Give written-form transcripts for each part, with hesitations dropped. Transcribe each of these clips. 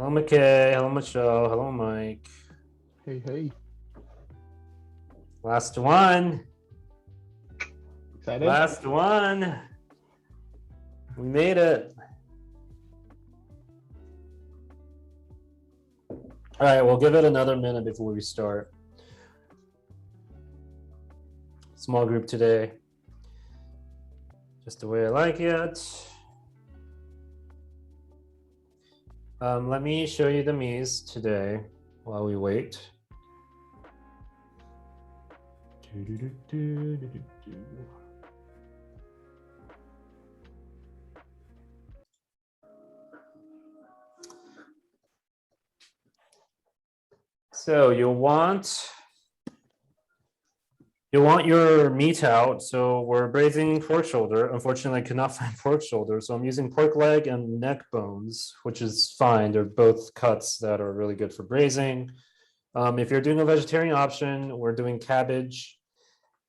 Hello, McKay. Hello, Michelle. Hello, Mike. Hey, hey. Last one. Excited? Last one. We made it. All right, we'll give it another minute before we start. Small group today. Just the way I like it. Let me show you the Mies today while we wait. So you'll want your meat out. So we're braising pork shoulder. Unfortunately, I could not find pork shoulder. So I'm using pork leg and neck bones, which is fine. They're both cuts that are really good for braising. If you're doing a vegetarian option, we're doing cabbage.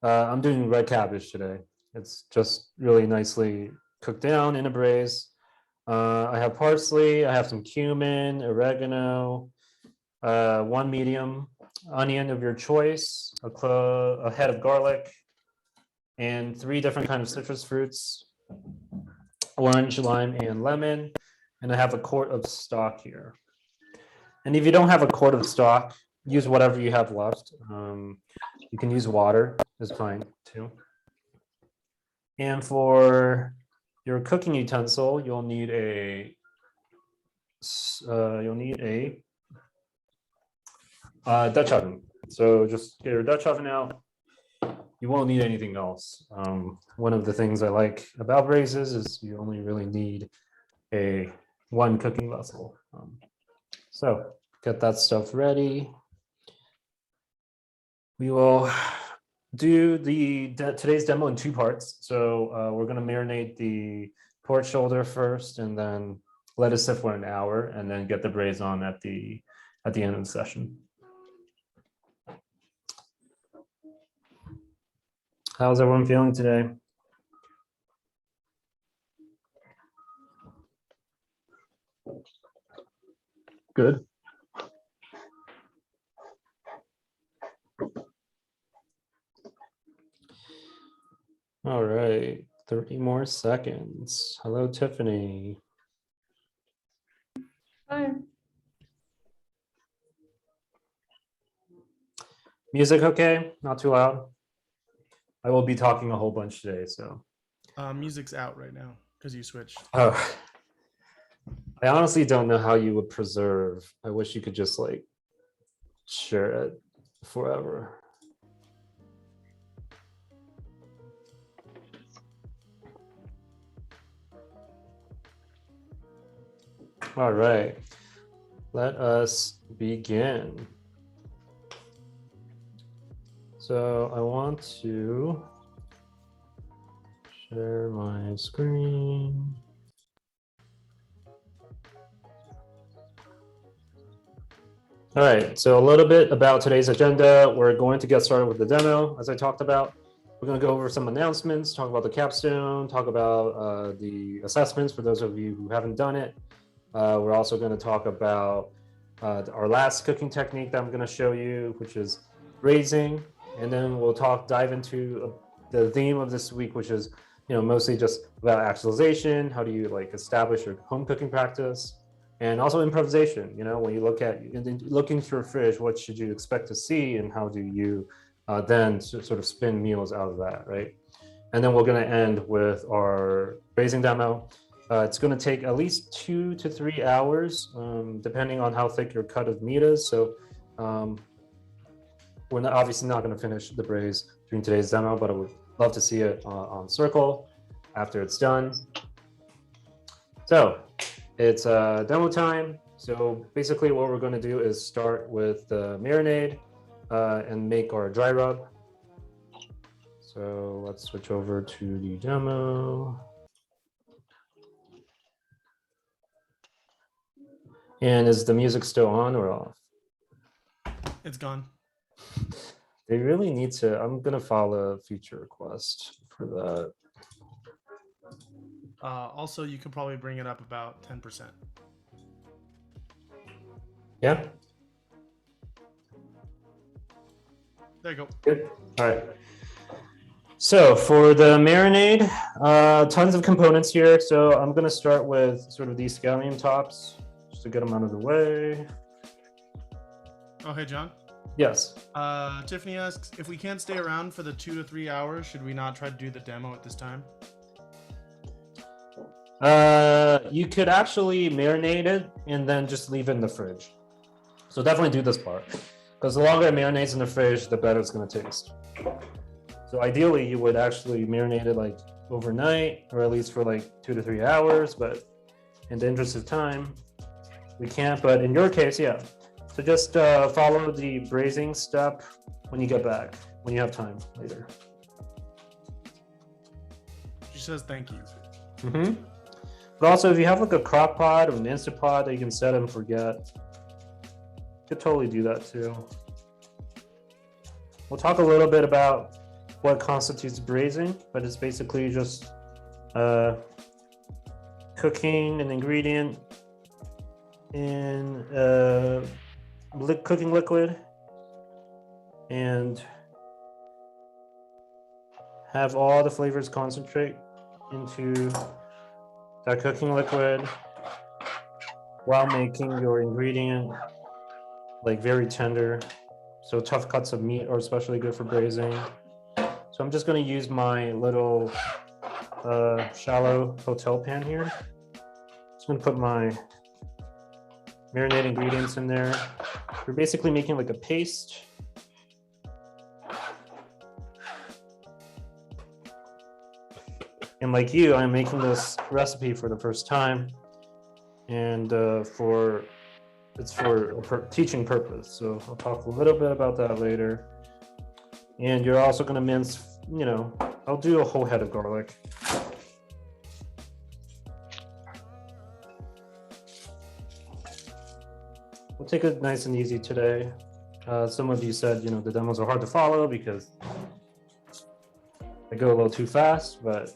I'm doing red cabbage today. It's just really nicely cooked down in a braise. I have parsley, I have some cumin, oregano, one medium onion of your choice, a head of garlic, and 3 different kinds of citrus fruits, orange, lime, and lemon. And I have a quart of stock here. And if you don't have a quart of stock, use whatever you have left. You can use water, is fine too. And for your cooking utensil, you'll need a Dutch oven. So just get your Dutch oven out. You won't need anything else. One of the things I like about braises is you only really need one cooking vessel. So get that stuff ready. We will do today's demo in 2 parts. So we're going to marinate the pork shoulder first, and then let it sit for an hour, and then get the braise on at the end of the session. How's everyone feeling today? Good. All right, 30 more seconds. Hello, Tiffany. Hi. Music okay? Not too loud? I will be talking a whole bunch today, so. Music's out right now because you switched. Oh, I honestly don't know how you would preserve. I wish you could just like share it forever. All right, let us begin. So I want to share my screen. All right, so a little bit about today's agenda. We're going to get started with the demo, as I talked about. We're going to go over some announcements, talk about the capstone, talk about the assessments for those of you who haven't done it. We're also going to talk about our last cooking technique that I'm going to show you, which is braising. And then we'll dive into the theme of this week, which is mostly just about actualization. How do you like establish your home cooking practice? And also improvisation. When you looking through a fridge, what should you expect to see, and how do you then sort of spin meals out of that, right? And then we're going to end with our braising demo. It's going to take at least 2 to 3 hours, depending on how thick your cut of meat is. So we're obviously not going to finish the braise during today's demo, but I would love to see it on Circle after it's done. So it's demo time. So basically what we're going to do is start with the marinade and make our dry rub. So let's switch over to the demo. And is the music still on or off? It's gone. They really need to. I'm going to file a feature request for that. Also, you could probably bring it up about 10%. Yeah, There you go. good. All right. So for the marinade, tons of components here. So I'm gonna start with sort of these scallion tops, just to get them out of the way. Oh, hey, John. Yes. Tiffany asks, if we can't stay around for the 2 to 3 hours, should we not try to do the demo at this time? You could actually marinate it and then just leave it in the fridge. So definitely do this part, because the longer it marinates in the fridge, the better it's gonna taste. So ideally, you would actually marinate it like overnight, or at least for like 2 to 3 hours. But in the interest of time, we can't. But in your case, yeah. So just follow the braising step when you get back, when you have time later. She says thank you. Mm-hmm. But also, if you have like a crock pot or an Instant Pot that you can set and forget, you could totally do that too. We'll talk a little bit about what constitutes braising, but it's basically just cooking an ingredient in cooking liquid and have all the flavors concentrate into that cooking liquid while making your ingredient like very tender. So tough cuts of meat are especially good for braising. So I'm just going to use my little shallow hotel pan here. Just going to put my marinade ingredients in there. We're basically making like a paste. And like you, I'm making this recipe for the first time, and it's for a teaching purpose. So I'll talk a little bit about that later. And you're also going to mince, I'll do a whole head of garlic. We'll take it nice and easy today. Some of you said, the demos are hard to follow because they go a little too fast, but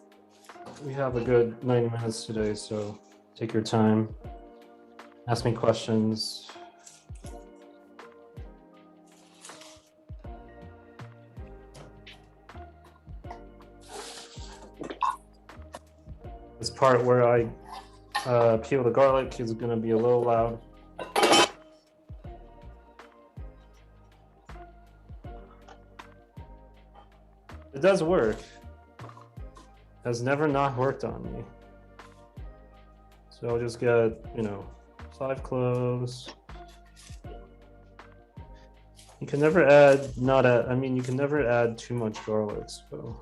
we have a good 90 minutes today, so take your time, ask me questions. This part where I peel the garlic is going to be a little loud. It does work. Has never not worked on me. So I'll just get, 5 cloves. You can never add, you can never add too much garlic, so.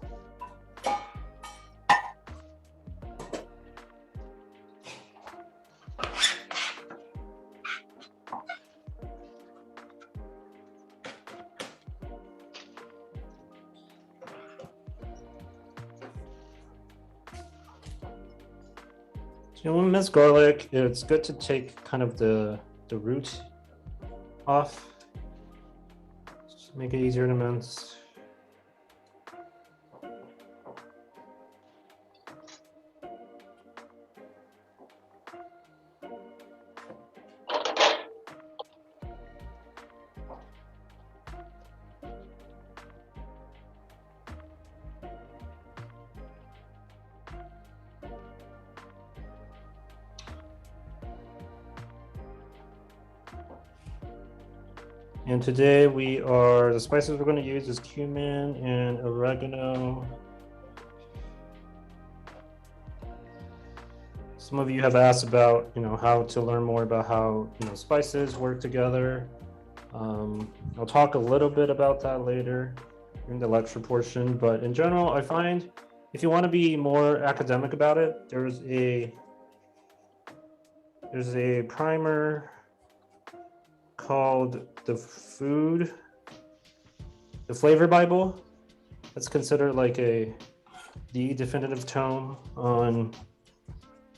When we mince garlic, it's good to take kind of the root off. Just make it easier to mince. And today the spices we're going to use is cumin and oregano. Some of you have asked about, how to learn more about how, spices work together. I'll talk a little bit about that later in the lecture portion, but in general, I find if you want to be more academic about it, there's a primer called the Flavor Bible. That's considered like the definitive tome on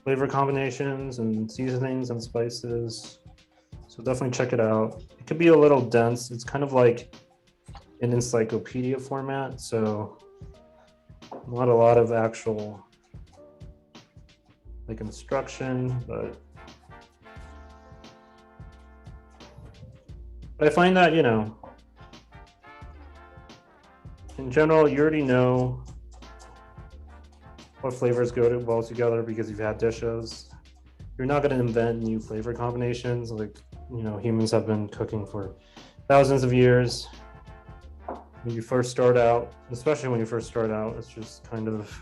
flavor combinations and seasonings and spices. So definitely check it out. It could be a little dense. It's kind of like an encyclopedia format, so not a lot of actual like instruction, but But I find that, you know, in general, you already know what flavors go well together because you've had dishes. You're not going to invent new flavor combinations. Like, you know, humans have been cooking for thousands of years. When you first start out, especially when you first start out, it's just kind of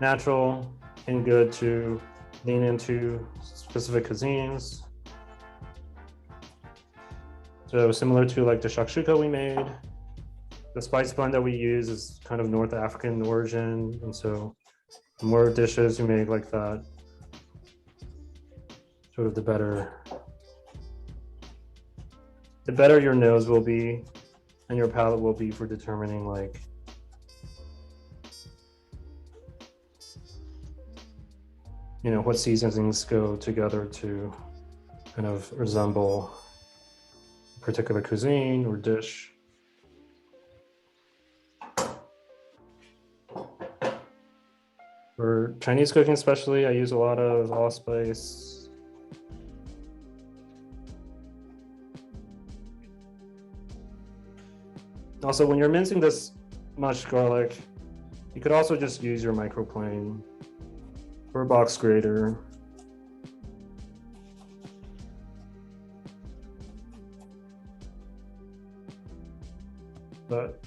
natural and good to lean into specific cuisines. So similar to like the shakshuka we made, the spice blend that we use is kind of North African origin. And so the more dishes you make like that, sort of the better your nose will be and your palate will be for determining like you know what seasonings go together to kind of resemble a particular cuisine or dish. For Chinese cooking especially, I use a lot of allspice. Also, when you're mincing this much garlic, you could also just use your microplane or a box grater. But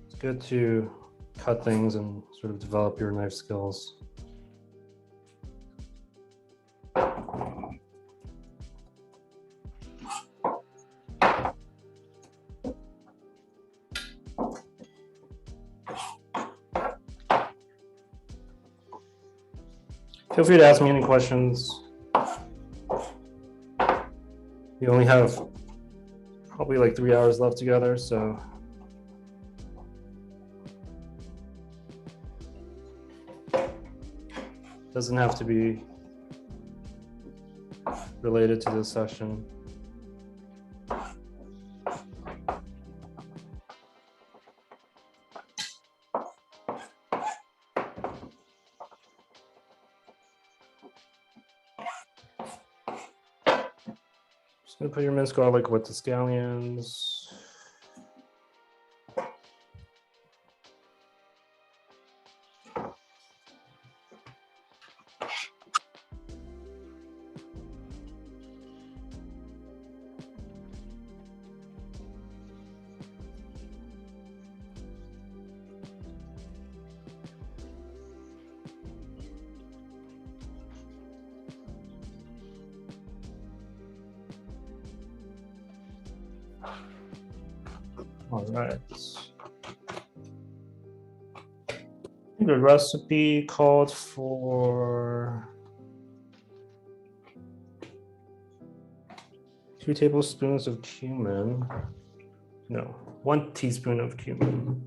it's good to cut things and sort of develop your knife skills. Feel free to ask me any questions. We only have probably like 3 hours left together, so doesn't have to be related to this session. Just gonna put your minced garlic with the scallions. All right. I think the recipe called for 2 tablespoons of cumin. No, 1 teaspoon of cumin.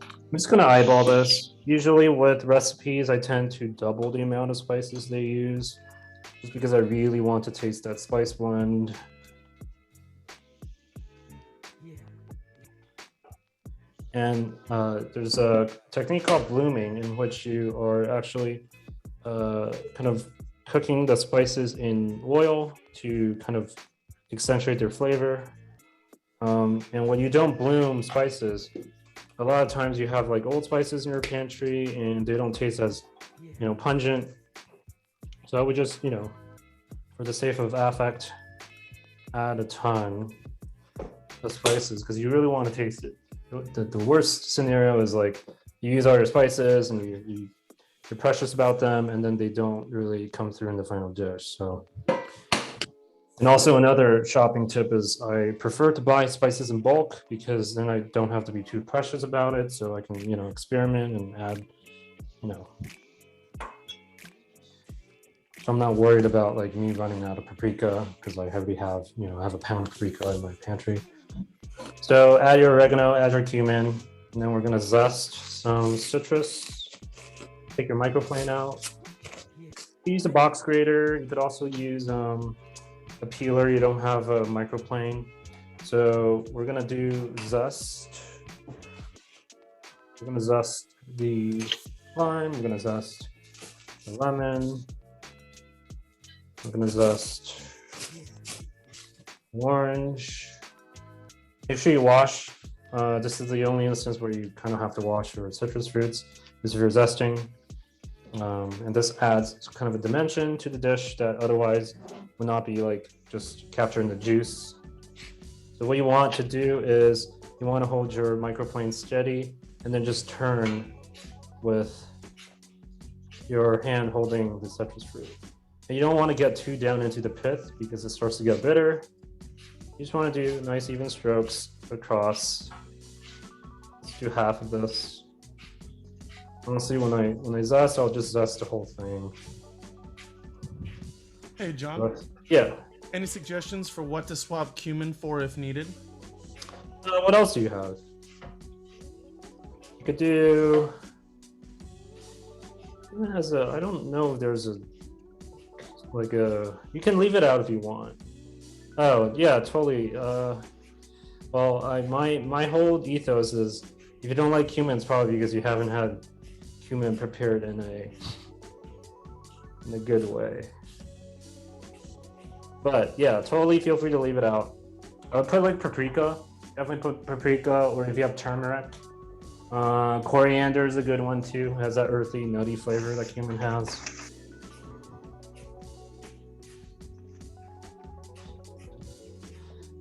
I'm just gonna eyeball this. Usually with recipes, I tend to double the amount of spices they use, just because I really want to taste that spice blend. And there's a technique called blooming in which you are actually kind of cooking the spices in oil to kind of accentuate their flavor. And when you don't bloom spices, a lot of times you have like old spices in your pantry and they don't taste as, you know, pungent. So I would just, you know, for the sake of affect, add a ton of spices because you really want to taste it. The worst scenario is like you use all your spices and you're precious about them and then they don't really come through in the final dish. So, and also another shopping tip is I prefer to buy spices in bulk because then I don't have to be too precious about it. So I can, you know, experiment and add, you know. So I'm not worried about like me running out of paprika because I already have, you know, I have a pound of paprika in my pantry. So add your oregano, add your cumin, and then we're gonna zest some citrus. Take your microplane out. Use a box grater. You could also use a peeler. You don't have a microplane. So we're gonna do zest. We're gonna zest the lime. We're gonna zest the lemon. We're gonna zest orange. Make sure you wash. This is the only instance where you kind of have to wash your citrus fruits, is if you're zesting. And this adds kind of a dimension to the dish that otherwise would not be like just capturing the juice. So what you want to do is you want to hold your microplane steady and then just turn with your hand holding the citrus fruit. And you don't want to get too down into the pith because it starts to get bitter. You just want to do nice even strokes across. Let's do half of this. Honestly, when I zest, I'll just zest the whole thing. Hey, John. But, yeah. Any suggestions for what to swap cumin for if needed? What else do you have? You could do. It has a. I don't know if there's a. Like a. You can leave it out if you want. Oh yeah, totally. Well, my whole ethos is if you don't like cumin, it's probably because you haven't had cumin prepared in a good way. But yeah, totally feel free to leave it out. I would put like paprika. Definitely put paprika, or if you have turmeric. Coriander is a good one too. Has that earthy, nutty flavor that cumin has.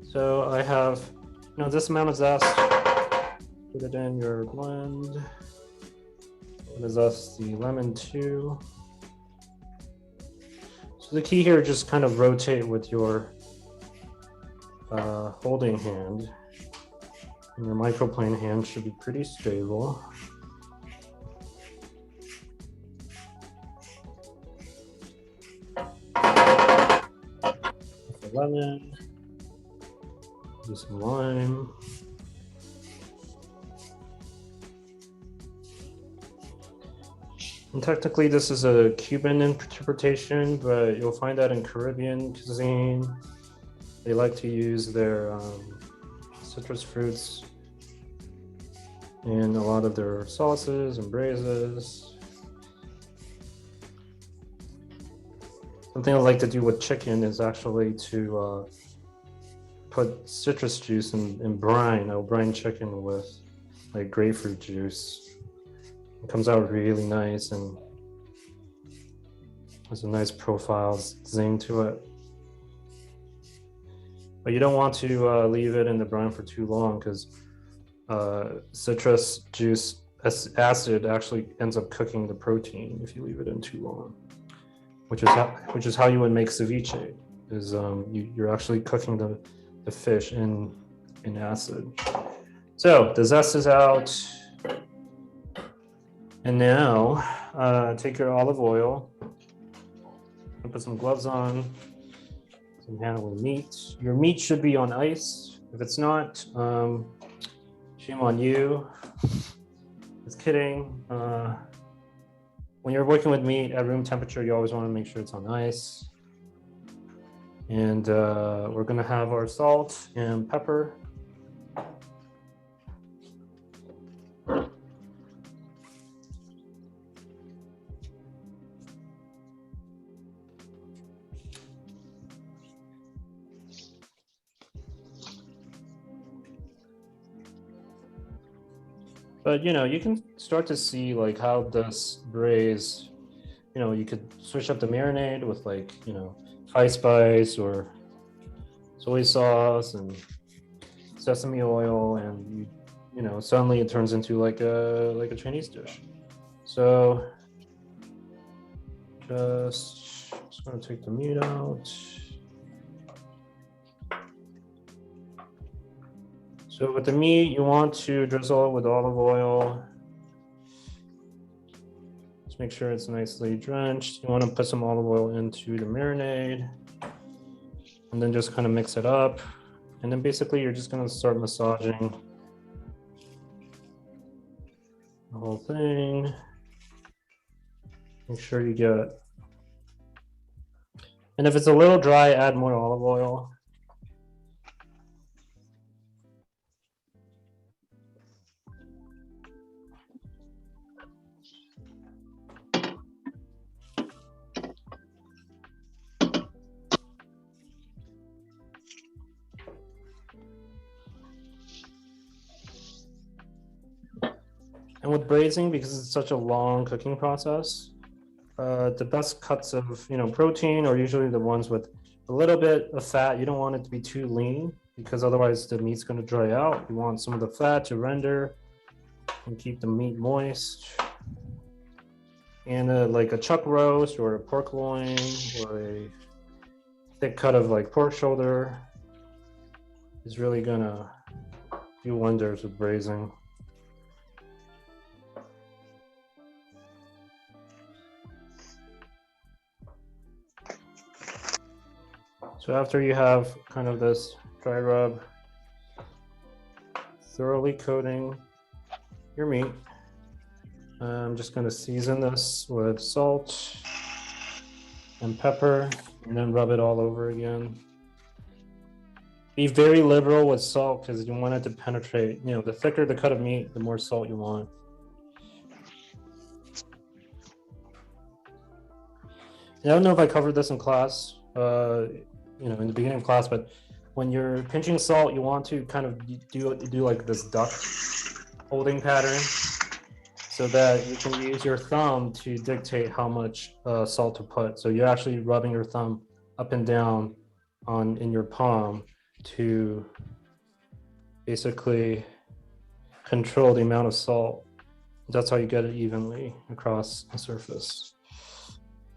So I have, this amount of zest. Put it in your blend. I'm gonna zest the lemon too. So the key here, just kind of rotate with your holding hand. And your microplane hand should be pretty stable. The lemon, do some lime. And technically this is a Cuban interpretation, but you'll find that in Caribbean cuisine. They like to use their citrus fruits in a lot of their sauces and braises. Something I like to do with chicken is actually to put citrus juice in brine. I'll brine chicken with like grapefruit juice. It comes out really nice and has a nice profile zing to it. But you don't want to leave it in the brine for too long because citrus juice acid actually ends up cooking the protein if you leave it in too long, which is how you would make ceviche. Is you're actually cooking the fish in acid. So the zest is out, and now take your olive oil and put some gloves on. Some handling meat. Your meat should be on ice. If it's not, shame on you. Just kidding. When you're working with meat at room temperature, you always want to make sure it's on ice. And we're gonna have our salt and pepper. But you can start to see like how this braise, you could switch up the marinade with like, Thai spice or soy sauce and sesame oil, and suddenly it turns into like a Chinese dish. So just gonna take the meat out. So with the meat, you want to drizzle it with olive oil. Just make sure it's nicely drenched. You want to put some olive oil into the marinade and then just kind of mix it up. And then basically you're just going to start massaging the whole thing. Make sure you get, and if it's a little dry, add more olive oil. And with braising, because it's such a long cooking process, the best cuts of protein are usually the ones with a little bit of fat. You don't want it to be too lean because otherwise the meat's going to dry out. You want some of the fat to render and keep the meat moist. And like a chuck roast or a pork loin or a thick cut of like pork shoulder is really gonna do wonders with braising. So after you have kind of this dry rub, thoroughly coating your meat, I'm just going to season this with salt and pepper and then rub it all over again. Be very liberal with salt because you want it to penetrate. The thicker the cut of meat, the more salt you want. And I don't know if I covered this in class, in the beginning of class, but when you're pinching salt, you want to kind of do like this duck holding pattern, so that you can use your thumb to dictate how much salt to put. So you're actually rubbing your thumb up and down in your palm to basically control the amount of salt. That's how you get it evenly across the surface.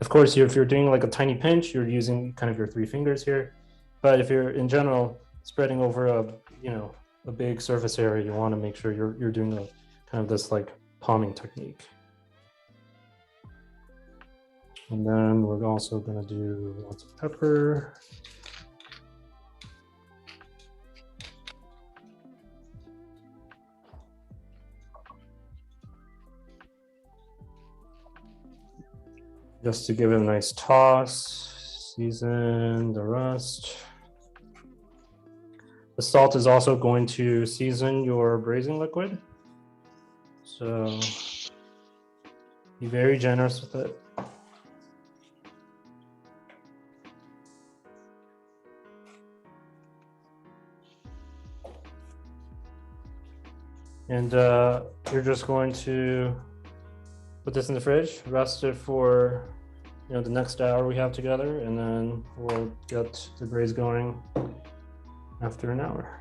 Of course, if you're doing like a tiny pinch, you're using kind of your 3 fingers here. But if you're in general spreading over a big surface area, you want to make sure you're doing a kind of this like palming technique. And then we're also going to do lots of pepper. Just to give it a nice toss, season the rest. The salt is also going to season your braising liquid. So be very generous with it. And you're just going to put this in the fridge, rest it for the next hour we have together, and then we'll get the braise going after an hour.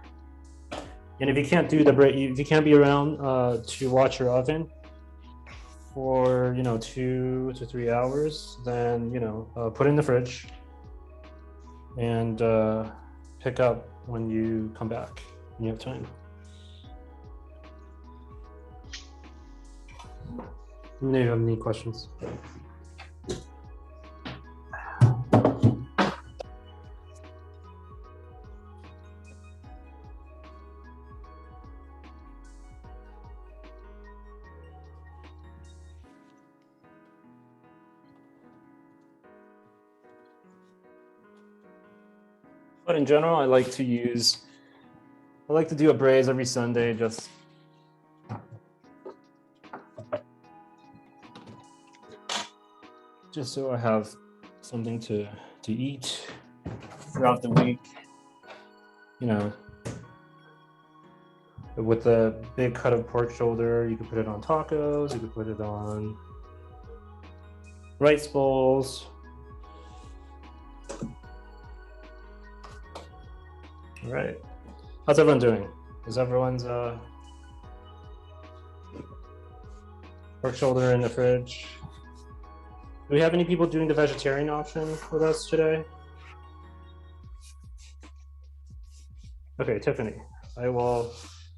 And if you can't do the braise, if you can't be around to watch your oven for 2 to 3 hours, then put it in the fridge and pick up when you come back when you have time. Let me know if you have any questions. But in general, I like to do a braise every Sunday, just so I have something to eat throughout the week. With a big cut of pork shoulder, you can put it on tacos, you can put it on rice bowls. All right, how's everyone doing? Is everyone's pork shoulder in the fridge? Do we have any people doing the vegetarian option with us today? Okay, Tiffany,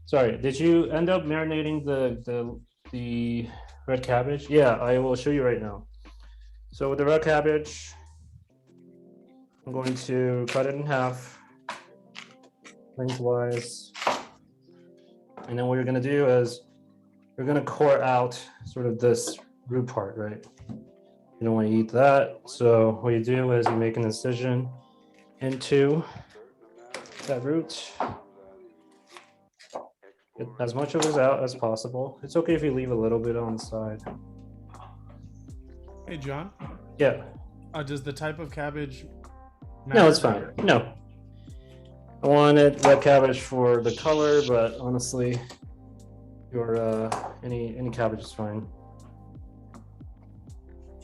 sorry, did you end up marinating the red cabbage? Yeah, I will show you right now. So with the red cabbage, I'm going to cut it in half, lengthwise. And then what you're gonna do is you're gonna core out sort of this root part, right? You don't want to eat that. So what you do is you make an incision into that root. Get as much of it out as possible. It's okay if you leave a little bit on the side. Hey, John. Yeah. Does the type of cabbage No, matter? it's fine. No. I wanted red cabbage for the color, but honestly, your any cabbage is fine.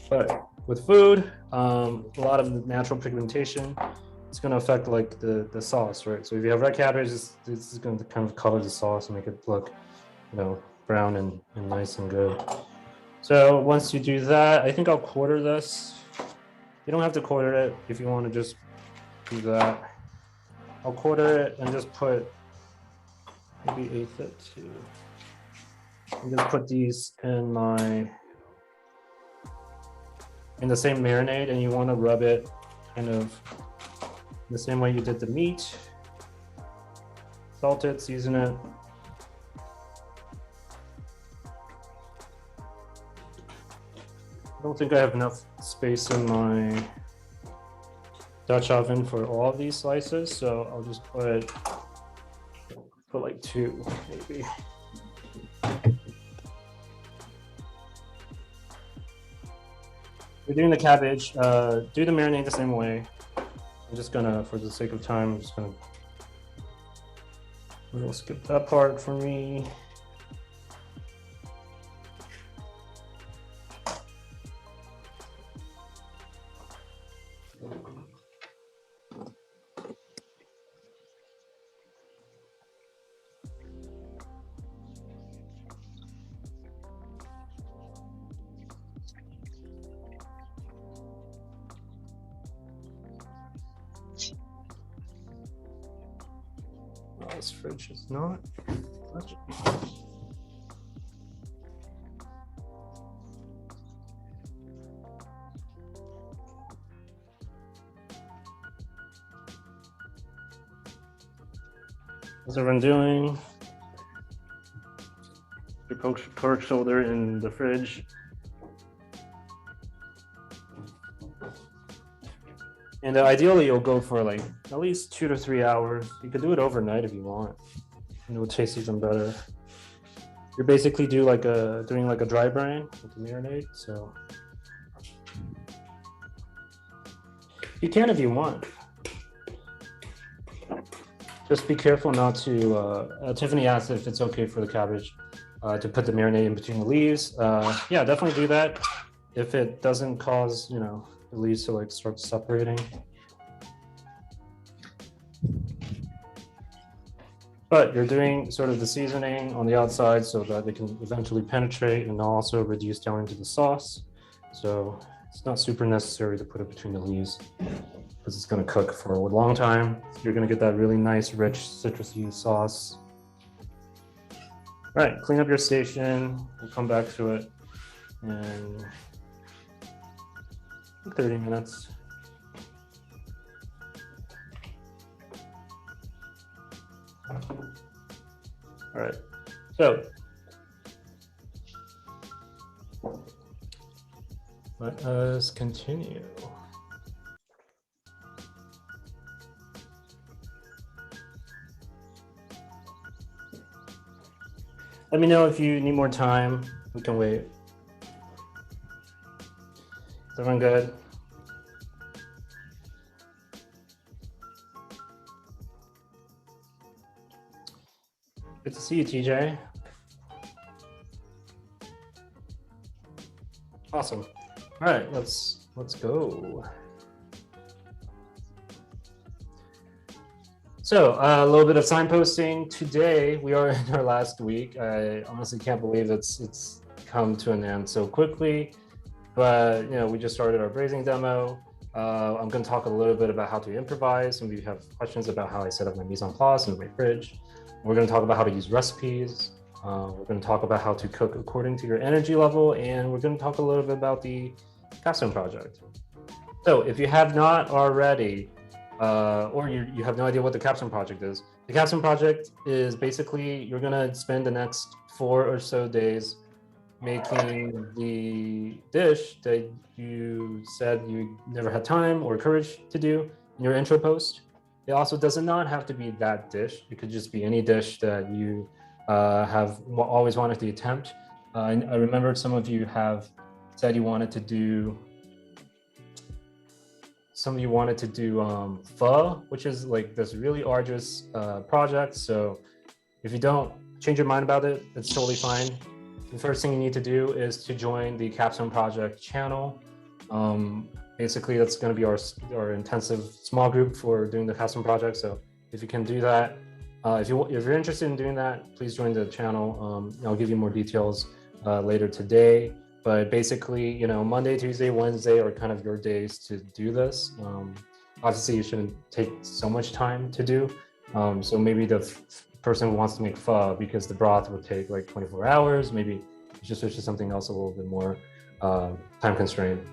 But with food, a lot of the natural pigmentation, it's going to affect like the sauce, right? So if you have red cabbage, this is going to kind of color the sauce and make it look, brown and nice and good. So once you do that, I think I'll quarter this. You don't have to quarter it if you want to just do that. I'll quarter it and just put maybe eighth it too. I'm gonna put these in the same marinade, and you want to rub it kind of the same way you did the meat. Salt it, season it. I don't think I have enough space in my Dutch oven for all of these slices, so I'll just put like 2 maybe. We're doing the cabbage. Do the marinade the same way. I'm just gonna, for the sake of time, I'm just gonna we'll skip that part for me. This fridge is not. How's everyone doing? Your pork shoulder in the fridge. And ideally, you'll go for like at least 2 to 3 hours. You could do it overnight if you want, and it will taste even better. You're basically doing like a dry brine with the marinade. So you can if you want. Just be careful not to. Tiffany asked if it's okay for the cabbage to put the marinade in between the leaves. Yeah, definitely do that. If it doesn't cause, the leaves to like start separating. But you're doing sort of the seasoning on the outside so that they can eventually penetrate and also reduce down into the sauce. So it's not super necessary to put it between the leaves because it's going to cook for a long time. You're going to get that really nice, rich, citrusy sauce. All right, clean up your station. We'll come back to it in 30 minutes. All right, so let us continue. Let me know if you need more time. We can wait. Is everyone good? Good to see you, TJ. Awesome. All right, let's go. So a little bit of signposting. Today we are in our last week. I honestly can't believe it's come to an end so quickly. But we just started our braising demo. I'm going to talk a little bit about how to improvise, and we have questions about how I set up my mise en place and my fridge. We're going to talk about how to use recipes. We're going to talk about how to cook according to your energy level, and we're going to talk a little bit about the capstone project. So if you have not already, or you have no idea what the capstone project is, the capstone project is basically you're going to spend the next 4 or so days making the dish that you said you never had time or courage to do in your intro post. It also does not have to be that dish. It could just be any dish that you have always wanted to attempt. I remember some of you have said you wanted to do, pho, which is like this really arduous project. So if you don't change your mind about it, it's totally fine. The first thing you need to do is to join the Capstone Project channel. Basically, that's going to be our intensive small group for doing the Capstone Project. So if you can do that, if you're interested in doing that, please join the channel. I'll give you more details later today. But basically, you know, Monday, Tuesday, Wednesday are kind of your days to do this. Obviously, you shouldn't take so much time to do. So maybe the person who wants to make pho, because the broth would take like 24 hours, maybe you should switch to something else a little bit more time constrained.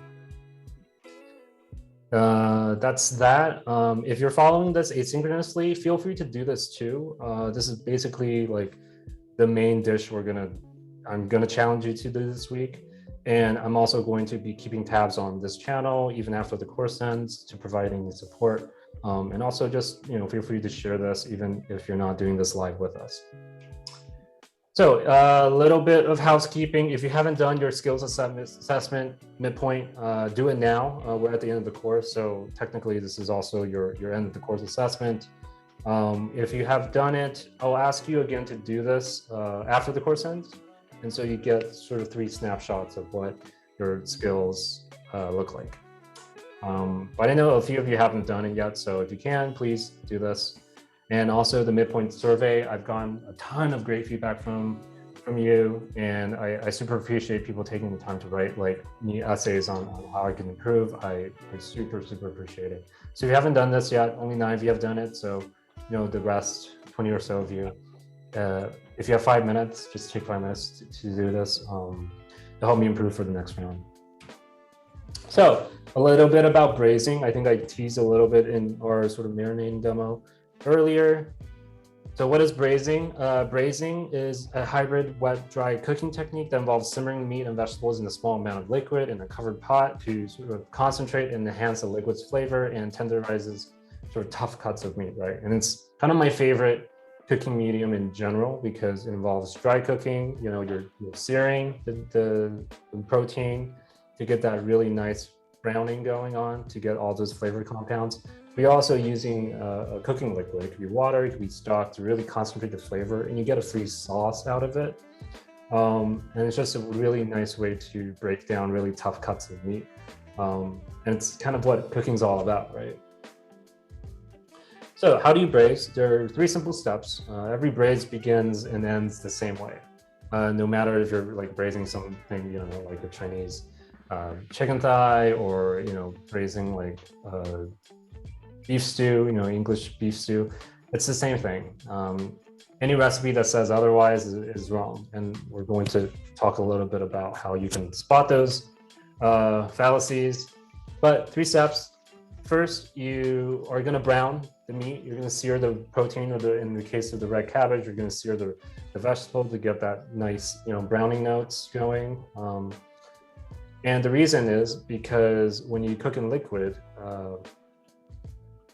That's that. If you're following this asynchronously, feel free to do this too. This is basically like the main dish I'm gonna challenge you to do this week. And I'm also going to be keeping tabs on this channel even after the course ends to provide any support. And also just, you know, feel free to share this even if you're not doing this live with us. So a little bit of housekeeping. If you haven't done your skills assessment midpoint, do it now. We're at the end of the course. So technically this is also your end of the course assessment. If you have done it, I'll ask you again to do this after the course ends. And so you get sort of 3 snapshots of what your skills look like. But I know a few of you haven't done it yet. So if you can, please do this. And also the midpoint survey, I've gotten a ton of great feedback from you. And I super appreciate people taking the time to write like neat essays on how I can improve. I super appreciate it. So if you haven't done this yet, only 9 of you have done it. So, you know, the rest, 20 or so of you, if you have 5 minutes, just take 5 minutes to do this to help me improve for the next round. So a little bit about braising. I think I teased a little bit in our sort of marinating demo earlier. So what is braising? Braising is a hybrid wet-dry cooking technique that involves simmering meat and vegetables in a small amount of liquid in a covered pot to sort of concentrate and enhance the liquid's flavor and tenderizes sort of tough cuts of meat, right? And it's kind of my favorite cooking medium in general because it involves dry cooking. You know, you're searing the protein to get that really nice browning going on to get all those flavor compounds. We're also using a cooking liquid. It could be water, it could be stock to really concentrate the flavor, and you get a free sauce out of it. And it's just a really nice way to break down really tough cuts of meat. And it's kind of what cooking's all about, right? So how do you braise? There are 3 simple steps. Every braise begins and ends the same way. No matter if you're like braising something, you know, like a Chinese chicken thigh, or, you know, braising like beef stew, you know, English beef stew, it's the same thing. Any recipe that says otherwise is wrong. And we're going to talk a little bit about how you can spot those fallacies. But 3 steps. First, you are going to brown the meat. You're going to sear the protein, or in the case of the red cabbage, you're going to sear the vegetable to get that nice, you know, browning notes going. And the reason is because when you cook in liquid,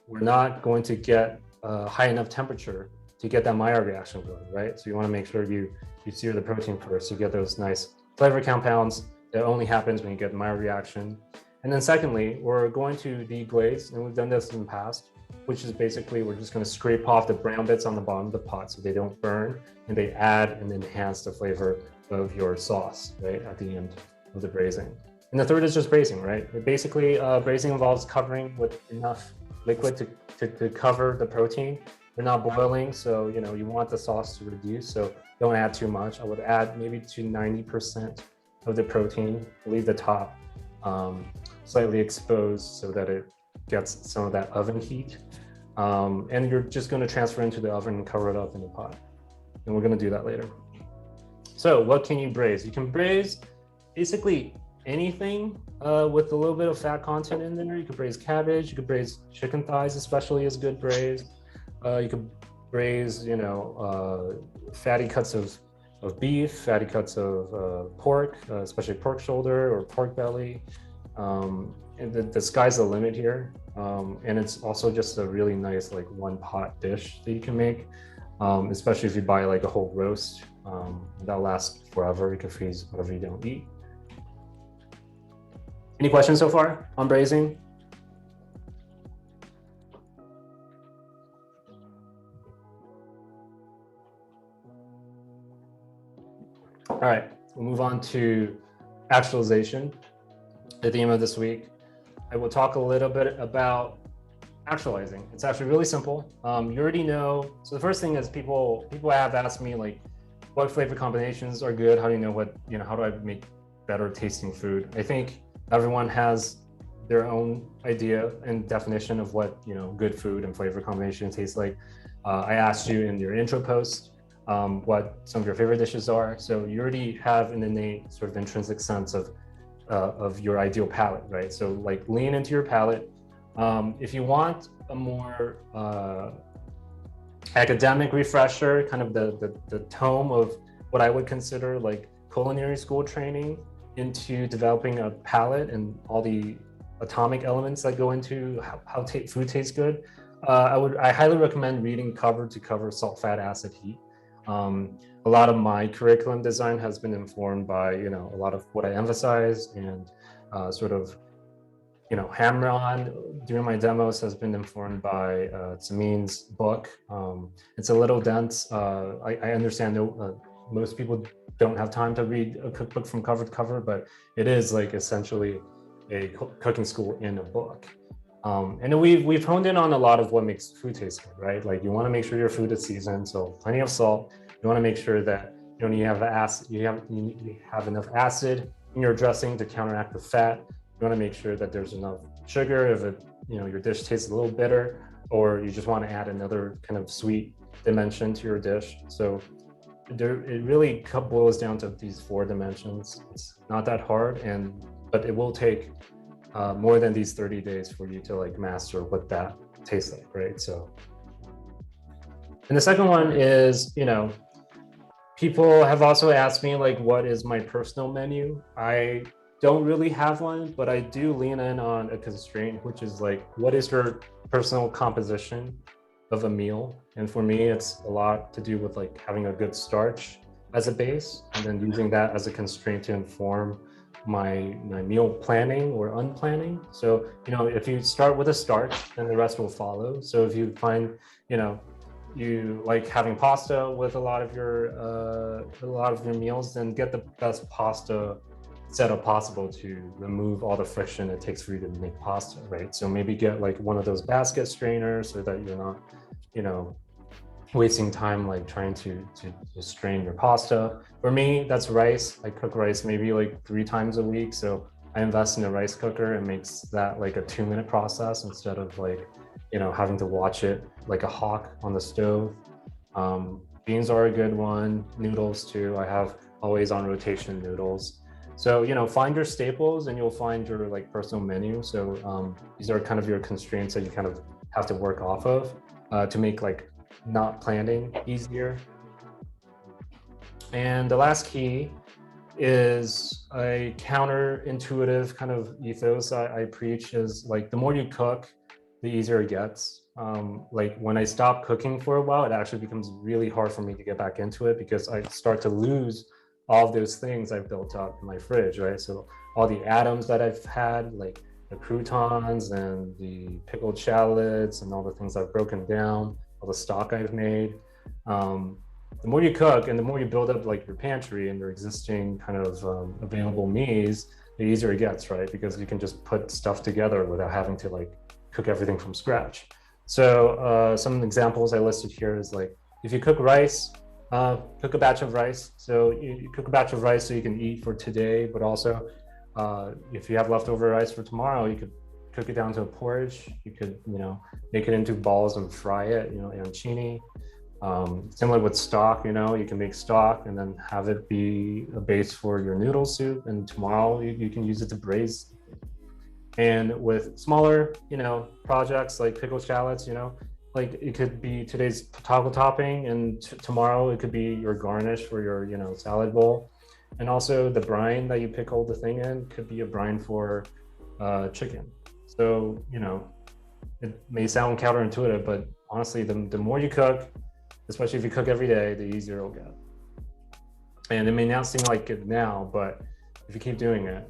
we're not going to get a high enough temperature to get that Maillard reaction going, right? So you want to make sure you sear the protein first to get those nice flavor compounds. That only happens when you get Maillard reaction. And then secondly, we're going to deglaze, and we've done this in the past, which is basically we're just going to scrape off the brown bits on the bottom of the pot so they don't burn, and they add and enhance the flavor of your sauce, right, at the end of the braising. And the third is just braising, right? Basically, braising involves covering with enough liquid to cover the protein. They're not boiling, so you know you want the sauce to reduce, so don't add too much. I would add maybe to 90% of the protein, leave the top slightly exposed so that it gets some of that oven heat. And you're just going to transfer into the oven and cover it up in the pot. And we're going to do that later. So what can you braise? You can braise basically anything with a little bit of fat content in there. You could braise cabbage, you could braise chicken thighs, especially is good braise. You could braise, you know, fatty cuts of beef, fatty cuts of pork, especially pork shoulder or pork belly. And the sky's the limit here. And it's also just a really nice like one pot dish that you can make, especially if you buy like a whole roast. That'll last forever. You can freeze whatever you don't eat. Any questions so far on braising? All right, we'll move on to actualization. The theme of this week, I will talk a little bit about actualizing. It's actually really simple. You already know. So the first thing is people have asked me like, what flavor combinations are good? How do you know what, how do I make better tasting food? I think everyone has their own idea and definition of what, good food and flavor combination tastes like. I asked you in your intro post what some of your favorite dishes are. So you already have an innate sort of intrinsic sense of your ideal palate, right? So like lean into your palate. If you want a more academic refresher, kind of the tome of what I would consider like culinary school training into developing a palate and all the atomic elements that go into how food tastes good, I highly recommend reading Cover to Cover Salt, Fat, Acid, Heat. A lot of my curriculum design has been informed by a lot of what I emphasize and sort of hammer on during my demos has been informed by Samin's book. It's a little dense. I understand most people don't have time to read a cookbook from cover to cover, but it is like essentially a cooking school in a book. And we've honed in on a lot of what makes food taste good, right? Like you want to make sure your food is seasoned, so plenty of salt. You want to make sure that you have enough acid in your dressing to counteract the fat. You want to make sure that there's enough sugar if your dish tastes a little bitter, or you just want to add another kind of sweet dimension to your dish. So it really boils down to these 4 dimensions. It's not that hard, but it will take more than these 30 days for you to like master what that tastes like, right? So, and the second one is, people have also asked me like, what is my personal menu? I don't really have one, but I do lean in on a constraint, which is like, what is your personal composition of a meal? And for me, it's a lot to do with like having a good starch as a base, and then using that as a constraint to inform my meal planning or unplanning. So, if you start with a starch, then the rest will follow. So if you find, you like having pasta with a lot of your meals, then get the best pasta setup possible to remove all the friction it takes for you to make pasta, right? So maybe get like one of those basket strainers so that you're not, wasting time like trying to strain your pasta. For me, that's rice. I cook rice maybe like 3 times a week. So I invest in a rice cooker. It makes that like a 2-minute process instead of like, having to watch it like a hawk on the stove. Beans are a good one. Noodles too. I have always on rotation noodles. So, find your staples and you'll find your like personal menu. So these are kind of your constraints that you kind of have to work off of to make like not planning easier. And the last key is a counterintuitive kind of ethos I preach is like the more you cook, the easier it gets. Like when I stop cooking for a while, it actually becomes really hard for me to get back into it because I start to lose all of those things I've built up in my fridge, right? So all the atoms that I've had, like the croutons and the pickled shallots and all the things I've broken down, all the stock I've made. The more you cook and the more you build up like your pantry and your existing kind of available meals, the easier it gets, right? Because you can just put stuff together without having to like cook everything from scratch. So some examples I listed here is like, if you cook rice, cook a batch of rice. So you cook a batch of rice so you can eat for today, but also if you have leftover rice for tomorrow, you could cook it down to a porridge. You could, make it into balls and fry it, arancini. Similar with stock, you can make stock and then have it be a base for your noodle soup. And tomorrow you can use it to braise. And with smaller, projects like pickled shallots, like it could be today's taco topping and tomorrow it could be your garnish for your, salad bowl. And also the brine that you pickle the thing in could be a brine for chicken. So, it may sound counterintuitive, but honestly, the more you cook, especially if you cook every day, the easier it'll get. And it may not seem like it now, but if you keep doing it,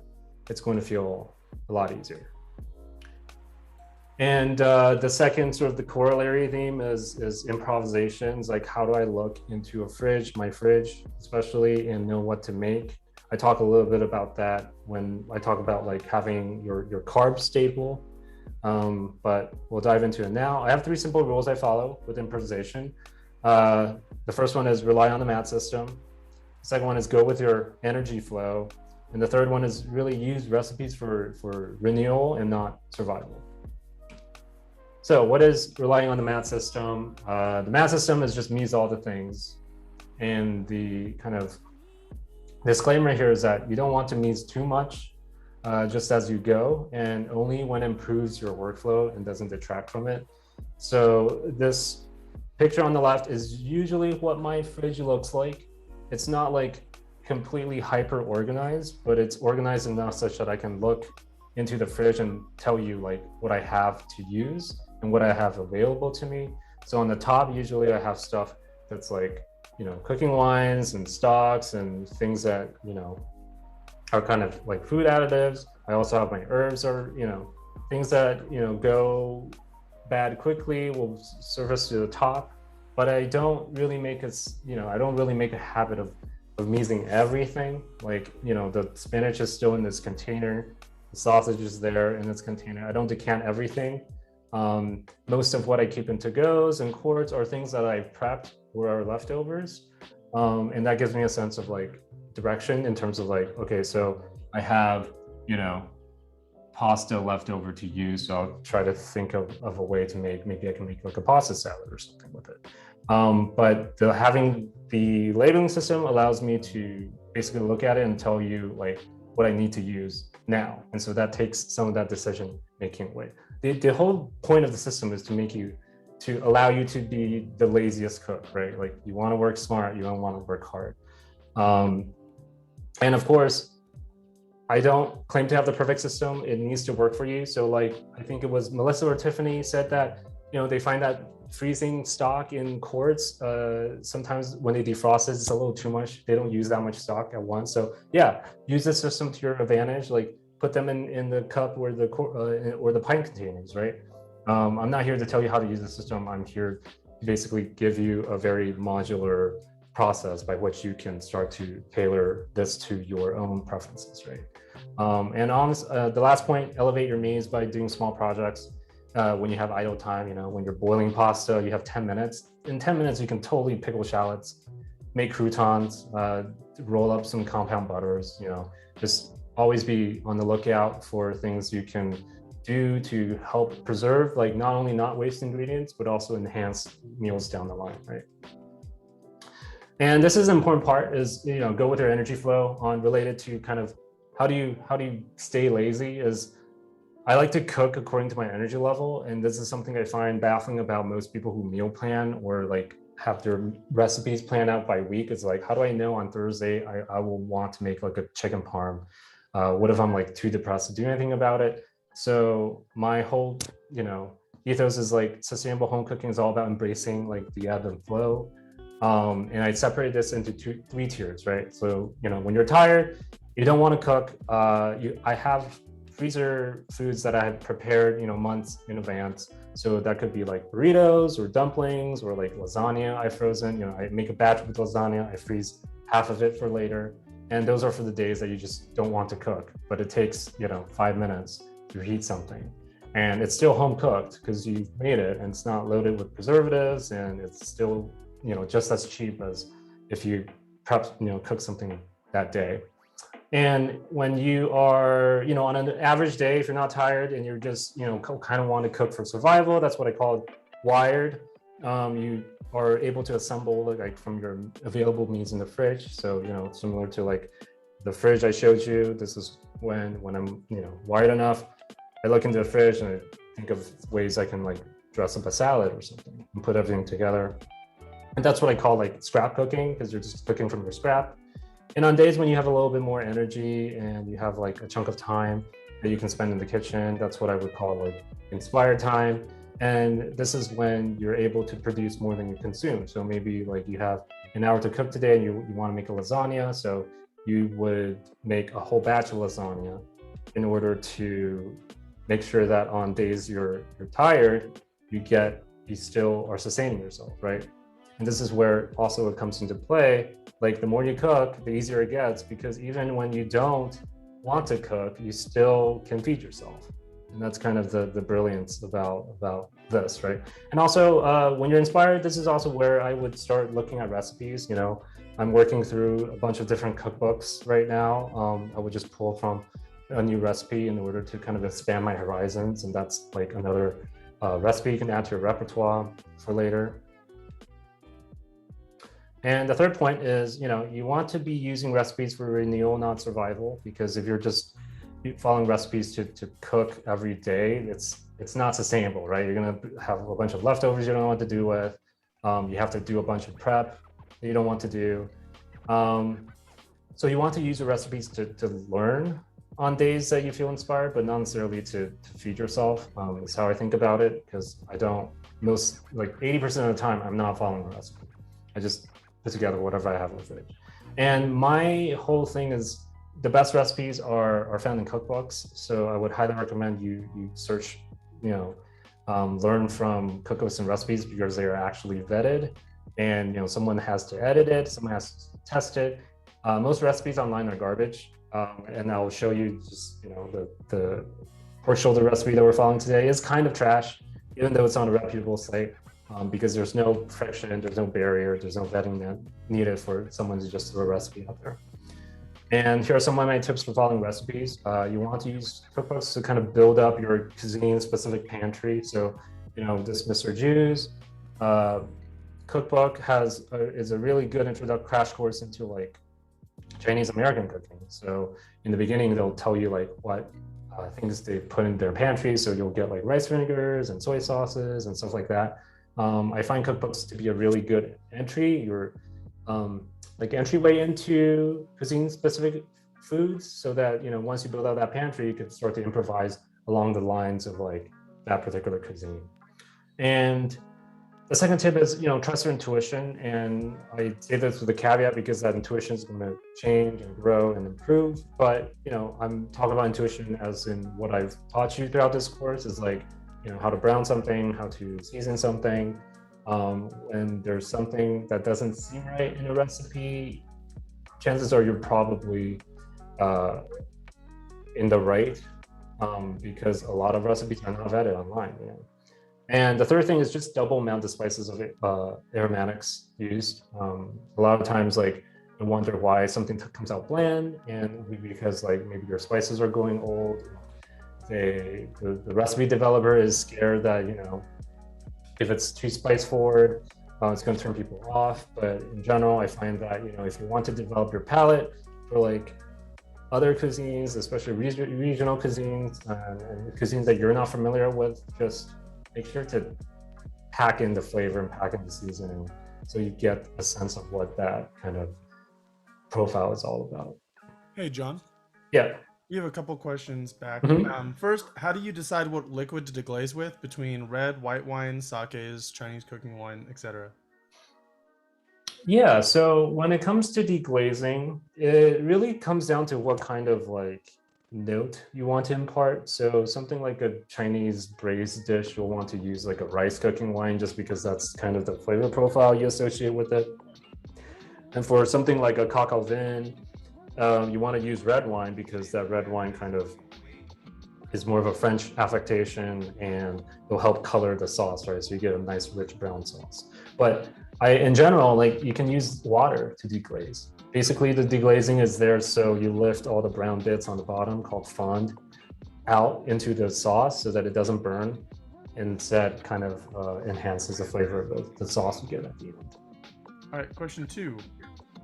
it's going to feel a lot easier. And the second sort of the corollary theme is improvisations. Like, how do I look into a fridge, my fridge, especially, and know what to make? I talk a little bit about that when I talk about like having your carb staple. But we'll dive into it now. I have 3 simple rules I follow with improvisation. The first one is rely on the mat system. The second one is go with your energy flow. And the third one is really use recipes for renewal and not survival. So what is relying on the mat system? The mat system is just means all the things. And the kind of disclaimer here is that you don't want to means too much just as you go, and only when it improves your workflow and doesn't detract from it. So this picture on the left is usually what my fridge looks like. It's not like completely hyper organized, but it's organized enough such that I can look into the fridge and tell you like what I have to use and what I have available to me. So on the top, usually I have stuff that's like, you know, cooking wines and stocks and things that, you know, are kind of like food additives. I also have my herbs, or, you know, things that, you know, go bad quickly will surface to the top. But I don't really make it, you know, I don't really make a habit of using everything. Like, you know, the spinach is still in this container, the sausage is there in this container. I don't decant everything. Most of what I keep in to-goes and quarts are things that I've prepped or are leftovers. And that gives me a sense of like direction in terms of like, okay, so I have, you know, pasta left over to use, so I'll try to think of a way to maybe I can make like a pasta salad or something with it. But having the labeling system allows me to basically look at it and tell you like what I need to use now. And so that takes some of that decision making away. The whole point of the system is to allow you to be the laziest cook, right? Like you want to work smart, you don't want to work hard. And of course, I don't claim to have the perfect system. It needs to work for you. So like, I think it was Melissa or Tiffany said that, you know, they find that freezing stock in quarts, sometimes when they defrost it, it's a little too much. They don't use that much stock at once. So yeah, use the system to your advantage. Like put them in the cup or the pint containers, right? I'm not here to tell you how to use the system. I'm here to basically give you a very modular process by which you can start to tailor this to your own preferences, right? And on the last point, elevate your means by doing small projects. When you have idle time, you know, when you're boiling pasta, you have 10 minutes. In 10 minutes, you can totally pickle shallots, make croutons, roll up some compound butters, you know, just always be on the lookout for things you can do to help preserve, like not only not waste ingredients, but also enhance meals down the line, right? And this is an important part is, you know, go with your energy flow on related to kind of how do you stay lazy is I like to cook according to my energy level. And this is something I find baffling about most people who meal plan or like have their recipes planned out by week. Is like, how do I know on Thursday I will want to make like a chicken parm? What if I'm like too depressed to do anything about it? So my whole, you know, ethos is like sustainable home cooking is all about embracing like the ebb and flow. And I separate this into 3 tiers, right? So, you know, when you're tired, you don't want to cook. I have freezer foods that I had prepared, you know, months in advance. So that could be like burritos or dumplings or like lasagna I've frozen. You know, I make a batch with lasagna, I freeze half of it for later. And those are for the days that you just don't want to cook, but it takes, you know, 5 minutes to heat something. And it's still home cooked because you've made it and it's not loaded with preservatives and it's still, you know, just as cheap as if you perhaps, you know, cook something that day. And when you are, you know, on an average day, if you're not tired and you're just, you know, kind of want to cook for survival, that's what I call wired. You are able to assemble like from your available means in the fridge. So, you know, similar to like the fridge I showed you, this is when I'm, you know, wired enough, I look into the fridge and I think of ways I can like dress up a salad or something and put everything together. And that's what I call like scrap cooking, because you're just cooking from your scrap. And on days when you have a little bit more energy and you have like a chunk of time that you can spend in the kitchen, that's what I would call like inspired time. And this is when you're able to produce more than you consume. So maybe like you have an hour to cook today and you want to make a lasagna. So you would make a whole batch of lasagna in order to make sure that on days you're tired, you still are sustaining yourself, right? And this is where also it comes into play. Like the more you cook, the easier it gets, because even when you don't want to cook, you still can feed yourself. And that's kind of the brilliance about this, right? And also, when you're inspired, this is also where I would start looking at recipes. You know, I'm working through a bunch of different cookbooks right now. I would just pull from a new recipe in order to kind of expand my horizons, and that's like another recipe you can add to your repertoire for later. And the third point is, you know, you want to be using recipes for renewal, not survival, because if you're just following recipes to cook every day, it's not sustainable, right? You're gonna have a bunch of leftovers you don't know what to do with. You have to do a bunch of prep that you don't want to do. So you want to use your recipes to learn on days that you feel inspired, but not necessarily to feed yourself. Is how I think about it, because I don't, like 80% of the time, I'm not following a recipe. I just put together whatever I have in the fridge. And my whole thing is the best recipes are found in cookbooks. So I would highly recommend you search, you know, learn from cookbooks and recipes, because they are actually vetted, and you know, someone has to edit it, someone has to test it. Most recipes online are garbage, and I'll show you just, you know, the pork shoulder recipe that we're following today is kind of trash, even though it's on a reputable site. Because there's no friction, there's no barrier, there's no vetting that needed for someone to just throw a recipe out there. And here are some of my tips for following recipes. You want to use cookbooks to kind of build up your cuisine-specific pantry. So, you know, this Mr. Jew's cookbook is a really good introductory crash course into like Chinese American cooking. So in the beginning, they'll tell you like what things they put in their pantry. So you'll get like rice vinegars and soy sauces and stuff like that. I find cookbooks to be a really good entry, like entryway into cuisine-specific foods, so that, you know, once you build out that pantry, you can start to improvise along the lines of like that particular cuisine. And the second tip is, you know, trust your intuition. And I say this with a caveat, because that intuition is going to change and grow and improve. But, you know, I'm talking about intuition as in what I've taught you throughout this course is like, you know, how to brown something, how to season something. When there's something that doesn't seem right in a recipe, chances are you're probably in the right, because a lot of recipes are not vetted online, you know. And the third thing is just double amount of spices of aromatics used. A lot of times, like, you wonder why something comes out bland, and because like maybe your spices are going old. The recipe developer is scared that, you know, if it's too spice forward, it's going to turn people off. But in general, I find that, you know, if you want to develop your palate for like other cuisines, especially regional cuisines and cuisines that you're not familiar with, just make sure to pack in the flavor and pack in the seasoning, so you get a sense of what that kind of profile is all about. Hey, John. Yeah. We have a couple questions back. Mhm. First, how do you decide what liquid to deglaze with between red, white wine, sakes, Chinese cooking wine, etc.? Yeah, so when it comes to deglazing, it really comes down to what kind of like note you want to impart. So something like a Chinese braised dish, you'll want to use like a rice cooking wine, just because that's kind of the flavor profile you associate with it. And for something like a coq au vin, you want to use red wine, because that red wine kind of is more of a French affectation, and it'll help color the sauce, right? So you get a nice rich brown sauce. But in general, like, you can use water to deglaze. Basically, the deglazing is there so you lift all the brown bits on the bottom, called fond, out into the sauce so that it doesn't burn. Instead, kind of enhances the flavor of the sauce you get at the end. All right, question 2.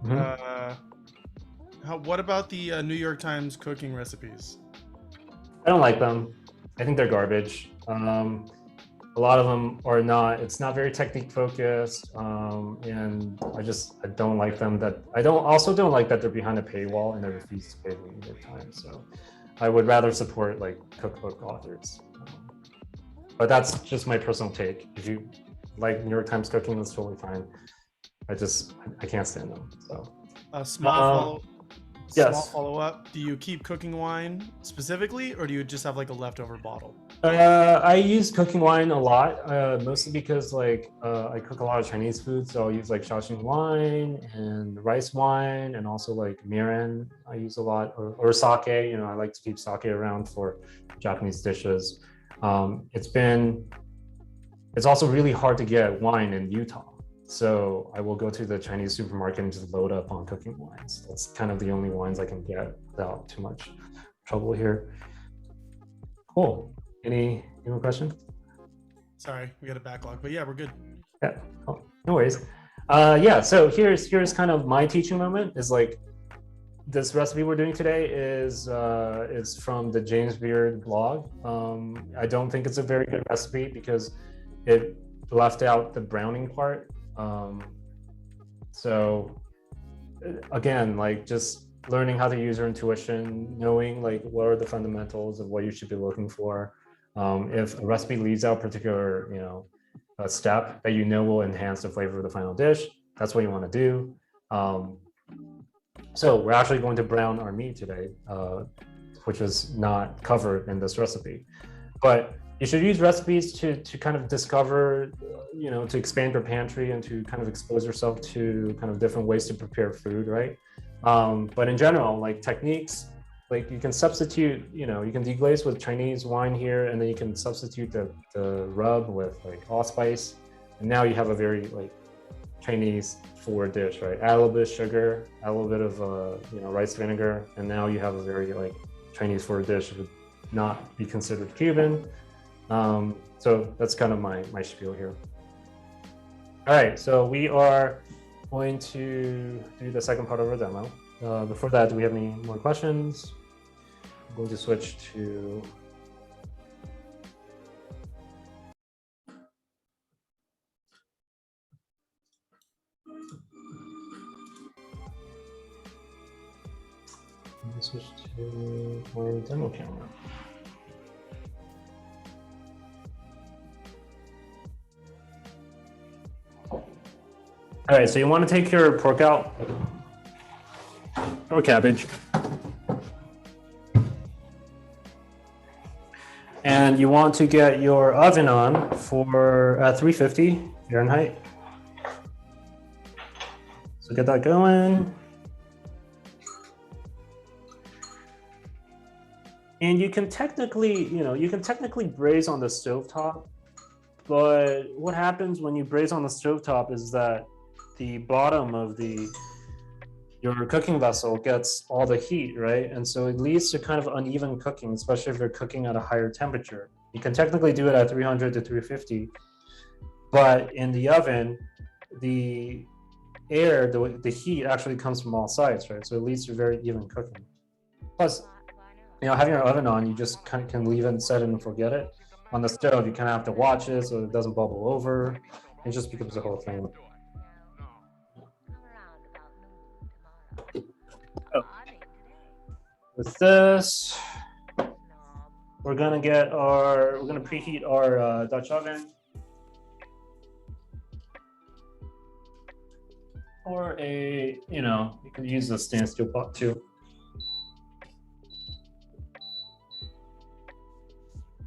Mhm. What about the New York Times cooking recipes? I don't like them. I think they're garbage. A lot of them are not. It's not very technique focused, and I don't like them. I don't like that they're behind a paywall and they refuse to pay the New York Times. So I would rather support like cookbook authors. But that's just my personal take. If you like New York Times cooking, that's totally fine. I can't stand them. So A small follow. Small Yes. follow-up. Do you keep cooking wine specifically, or do you just have like a leftover bottle? I use cooking wine a lot, mostly because like I cook a lot of Chinese food, so I'll use like Shaoxing wine and rice wine, and also like mirin. I use a lot, or sake. You know, I like to keep sake around for Japanese dishes. It's also really hard to get wine in Utah, so I will go to the Chinese supermarket and just load up on cooking wines. That's kind of the only wines I can get without too much trouble here. Cool. Any more questions? Sorry, we got a backlog, but yeah, we're good. Yeah, oh, no worries. Yeah, so here's kind of my teaching moment. Is like this recipe we're doing today is from the James Beard blog. I don't think it's a very good recipe because it left out the browning part. So again, like just learning how to use your intuition, knowing like what are the fundamentals of what you should be looking for. If a recipe leaves out particular, a step that you know will enhance the flavor of the final dish, that's what you want to do. So we're actually going to brown our meat today, which is not covered in this recipe. But you should use recipes to kind of discover, to expand your pantry and to kind of expose yourself to kind of different ways to prepare food, right? But in general, like techniques, like you can substitute, you can deglaze with Chinese wine here, and then you can substitute the rub with like allspice, and now you have a very like Chinese forward dish, right? Add a little bit of sugar, add a little bit of rice vinegar, and now you have a very like Chinese forward dish. Would not be considered Cuban. So that's kind of my spiel here. All right, so we are going to do the second part of our demo. Before that, do we have any more questions? I'm going to switch to our demo camera. All right, so you want to take your pork out or cabbage. And you want to get your oven on for 350 Fahrenheit. So get that going. And you can technically, braise on the stovetop, but what happens when you braise on the stovetop is that the bottom of your cooking vessel gets all the heat, right? And so it leads to kind of uneven cooking, especially if you're cooking at a higher temperature. You can technically do it at 300 to 350, but in the oven, the air, the heat actually comes from all sides, right? So it leads to very even cooking. Plus, having your oven on, you just kind of can leave it and set it and forget it. On the stove, you kind of have to watch it so it doesn't bubble over. It just becomes a whole thing. Oh. With this, we're gonna preheat our Dutch oven, or you can use a stainless steel pot too.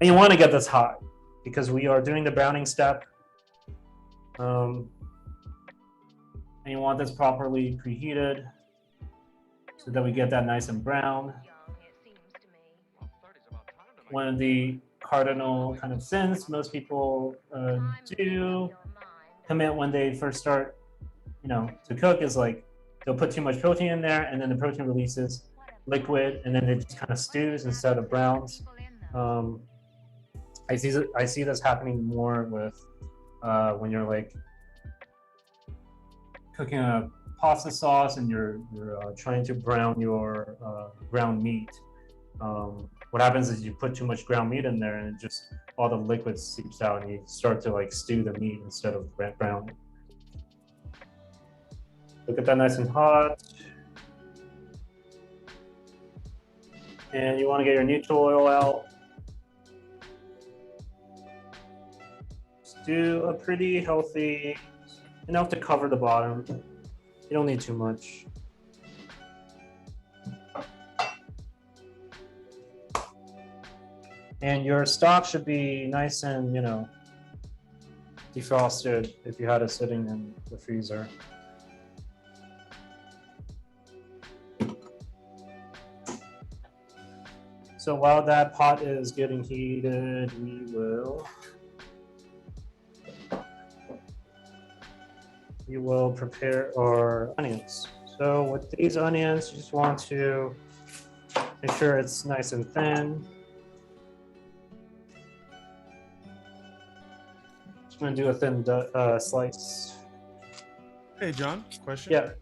And you want to get this hot because we are doing the browning step. And you want this properly preheated so that we get that nice and brown. One of the cardinal kind of sins most people do commit when they first start, to cook is like they'll put too much protein in there, and then the protein releases liquid, and then it just kind of stews instead of browns. I see this happening more with when you're like cooking a pasta sauce and you're trying to brown your ground meat. What happens is you put too much ground meat in there, and it just all the liquid seeps out, and you start to like stew the meat instead of brown it. Look at that nice and hot. And you want to get your neutral oil out. Just do a pretty healthy, enough to cover the bottom. You don't need too much. And your stock should be nice and, you know, defrosted if you had it sitting in the freezer. So while that pot is getting heated, we will prepare our onions. So with these onions, you just want to make sure it's nice and thin. Just gonna do a thin slice. Hey, John, question. Yeah.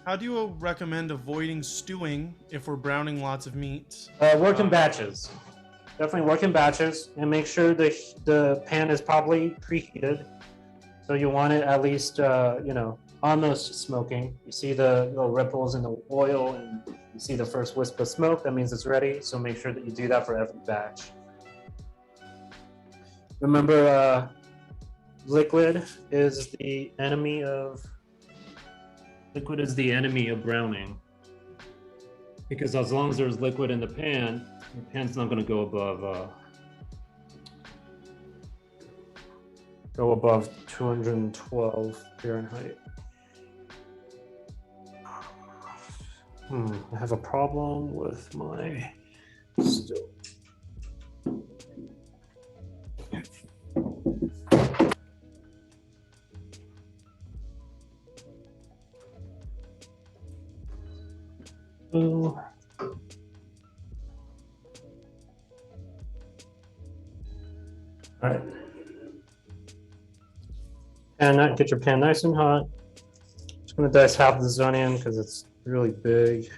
How do you recommend avoiding stewing if we're browning lots of meat? Work in batches. Definitely work in batches, and make sure the pan is probably preheated. So you want it at least, you know, almost smoking. You see the little ripples in the oil, and you see the first wisp of smoke. That means it's ready. So make sure that you do that for every batch. Remember, liquid is the enemy of browning. Because as long as there's liquid in the pan's not going to go above 212 Fahrenheit. I have a problem with my stove. All right. And get your pan nice and hot. Just gonna dice half of this onion because it's really big.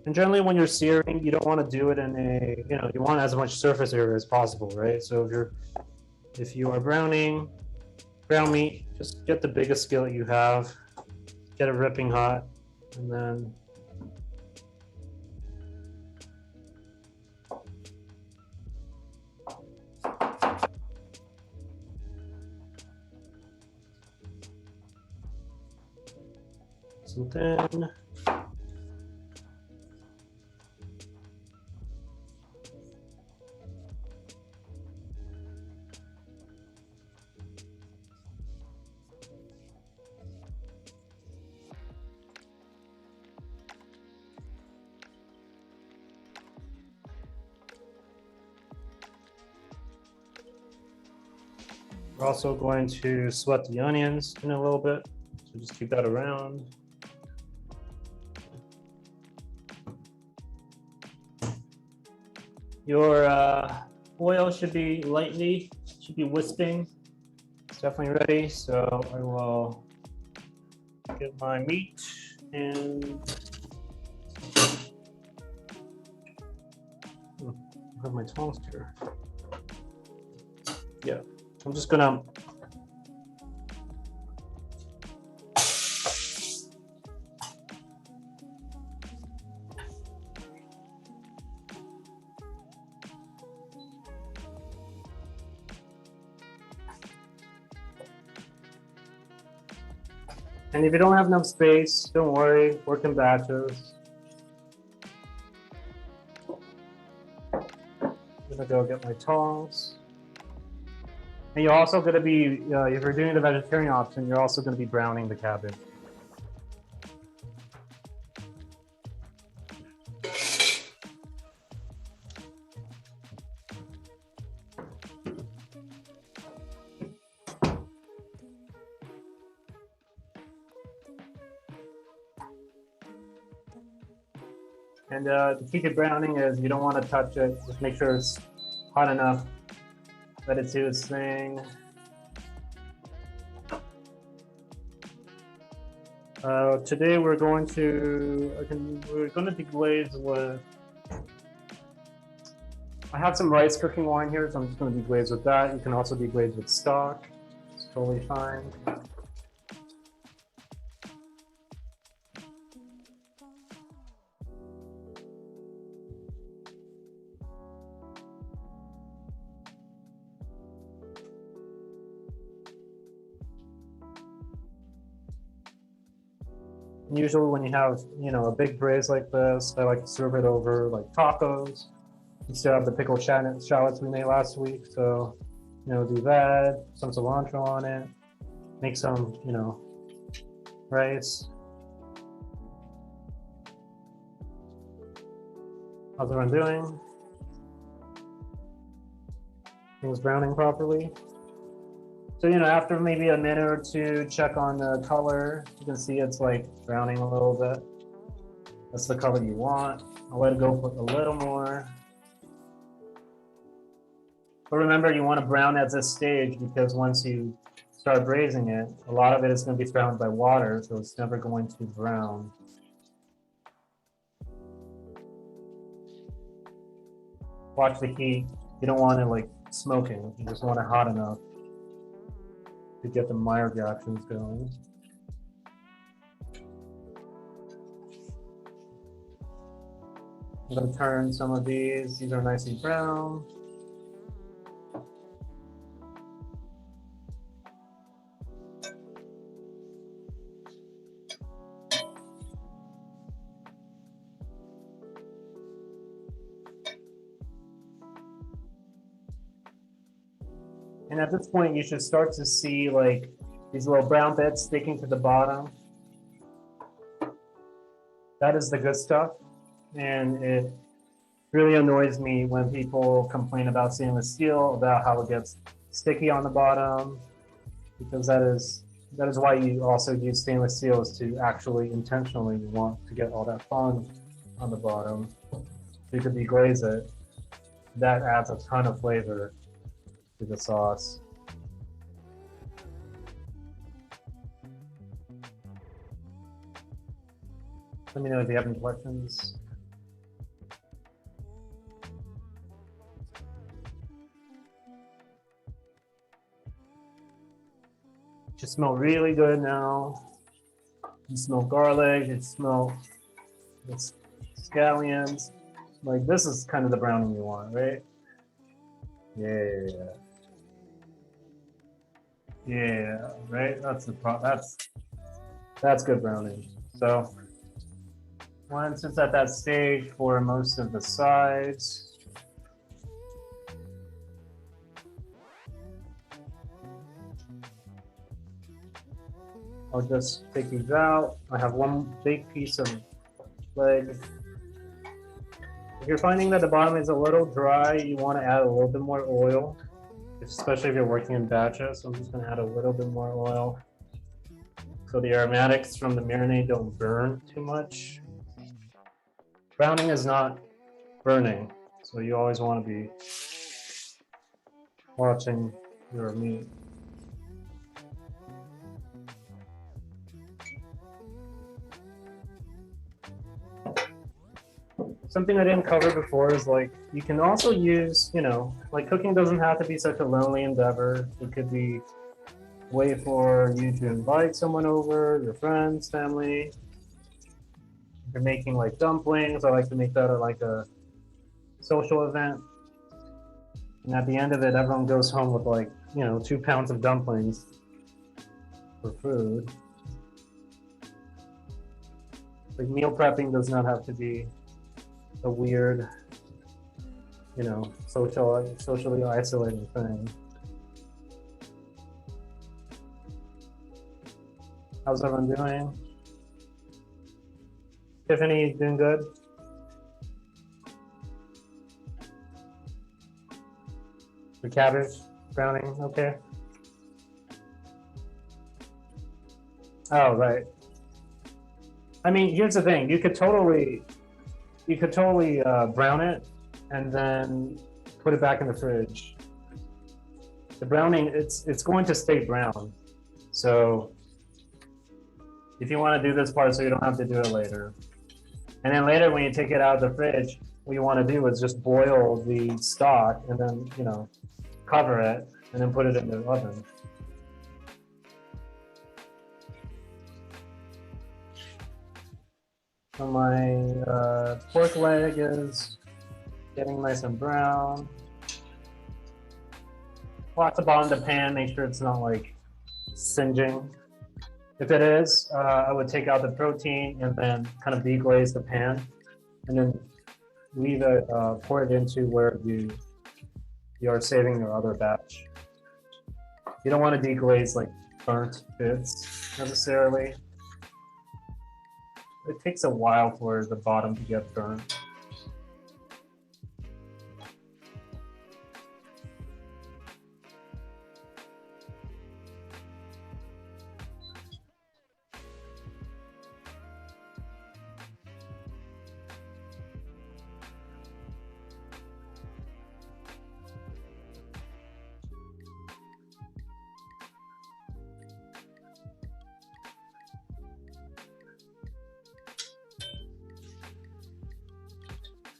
And generally when you're searing, you don't want to do it in a, you know, you want as much surface area as possible, right? So if you are browning ground meat, just get the biggest skillet you have, get it ripping hot, and then so then we're also going to sweat the onions in a little bit, so just keep that around. Your oil should be wisping. It's definitely ready, so I will get my meat and I have my tongs here. Yeah, I'm just gonna and if you don't have enough space, don't worry, work in batches. I'm gonna go get my tongs. And you're also gonna be, if you're doing the vegetarian option, you're also gonna be browning the cabbage. And the key to browning is you don't want to touch it. Just make sure it's hot enough. Let it do its thing. Today we're going to deglaze with. I have some rice cooking wine here, so I'm just going to deglaze with that. You can also deglaze with stock. It's totally fine. Usually when you have, a big braise like this, I like to serve it over like tacos. We still have the pickled shallots we made last week, so do that. Some cilantro on it. Make some, rice. How's everyone doing? Things browning properly. So, after maybe a minute or two, check on the color. You can see it's like browning a little bit. That's the color you want. I'll let it go for a little more. But remember, you want to brown at this stage because once you start braising it, a lot of it is going to be browned by water, so it's never going to brown. Watch the heat. You don't want it like smoking. You just want it hot enough to get the Maillard reactions going. I'm going to turn some of these. These are nicely brown. And at this point, you should start to see like these little brown bits sticking to the bottom. That is the good stuff. And it really annoys me when people complain about stainless steel, about how it gets sticky on the bottom, because that is why you also use stainless steel, is to actually intentionally want to get all that fond on the bottom. You could deglaze it. That adds a ton of flavor to the sauce. Let me know if you have any questions. It should smell really good now. You smell garlic, you smell scallions. Like, this is kind of the browning you want, right? Yeah. Yeah, right? That's good browning. So once it's at that stage for most of the sides, I'll just take these out. I have one big piece of leg. If you're finding that the bottom is a little dry, you want to add a little bit more oil, especially if you're working in batches. So I'm just going to add a little bit more oil so the aromatics from the marinade don't burn too much. Browning is not burning, so you always want to be watching your meat. Something I didn't cover before is like, you can also use, like cooking doesn't have to be such a lonely endeavor. It could be a way for you to invite someone over, your friends, family. If you're making like dumplings, I like to make that like a social event. And at the end of it, everyone goes home with like, 2 pounds of dumplings for food. Like, meal prepping does not have to be a weird, socially isolating thing. How's everyone doing? Tiffany, doing good? The cabbage browning, okay. Oh, right. I mean, here's the thing. You could totally brown it and then put it back in the fridge. The browning, it's going to stay brown. So if you want to do this part so you don't have to do it later. And then later when you take it out of the fridge, what you want to do is just boil the stock and then, cover it and then put it in the oven. So my pork leg is getting nice and brown. Watch the bottom of the pan, make sure it's not like singeing. If it is, I would take out the protein and then kind of deglaze the pan, and then leave it, pour it into where you are saving your other batch. You don't want to deglaze like burnt bits necessarily. It takes a while for the bottom to get burnt.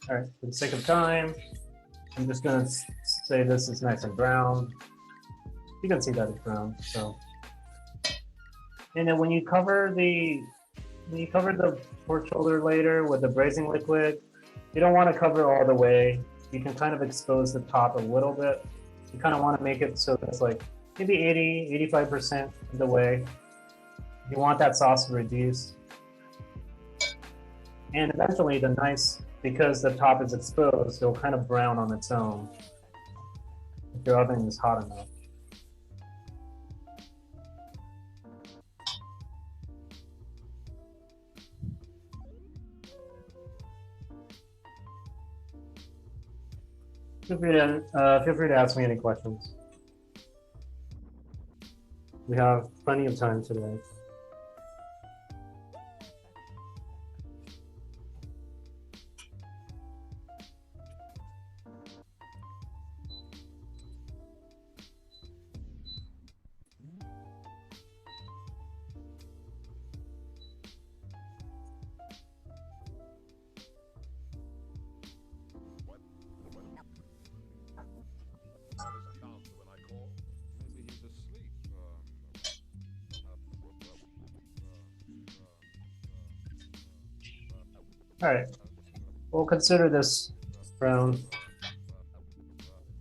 All right, for the sake of time, I'm just gonna say this is nice and brown. You can see that it's brown. So, and then when you cover the pork shoulder later with the braising liquid, you don't want to cover all the way. You can kind of expose the top a little bit. You kind of want to make it so that's like maybe 80–85% of the way. You want that sauce to reduce, and eventually the nice. Because the top is exposed, it'll kind of brown on its own if your oven is hot enough. Feel free to ask me any questions. We have plenty of time today. All right, we'll consider this brown.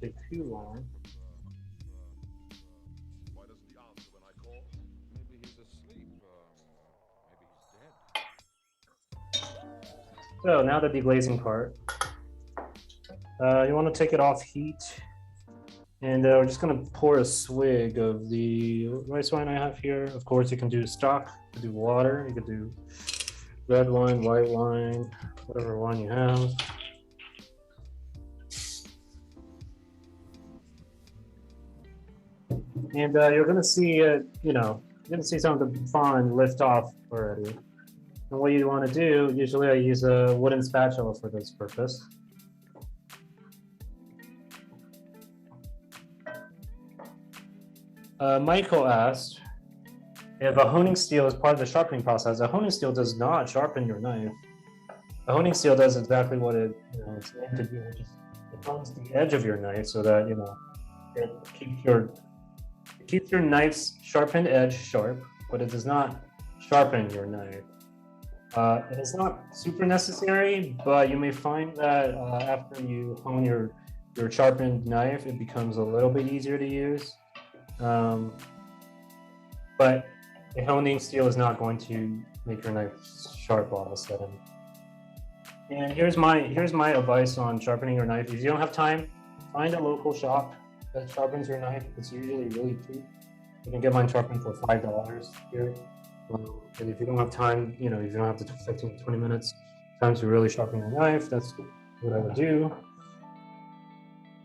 Take too long. Why doesn't he answer when I call? Maybe he's asleep. Maybe he's dead. So now the deglazing part. You want to take it off heat, and we're just gonna pour a swig of the rice wine I have here. Of course, you can do stock, you can do water, you can do red wine, white wine, whatever wine you have. And you're gonna see it, you're gonna see some of the fond lift off already. And what you want to do, usually I use a wooden spatula for this purpose. Michael asked, if a honing steel is part of the sharpening process, a honing steel does not sharpen your knife. A honing steel does exactly what it's meant to do. It hones the edge of your knife so that it keeps your knife's sharpened edge sharp, but it does not sharpen your knife. It is not super necessary, but you may find that after you hone your sharpened knife, it becomes a little bit easier to use. But a honing steel is not going to make your knife sharp all of a sudden. And here's my advice on sharpening your knife. If you don't have time, find a local shop that sharpens your knife. It's usually really cheap. You can get mine sharpened for $5 here. And if you don't have time, if you don't have the 15 to 20 minutes time to really sharpen your knife, that's what I would do.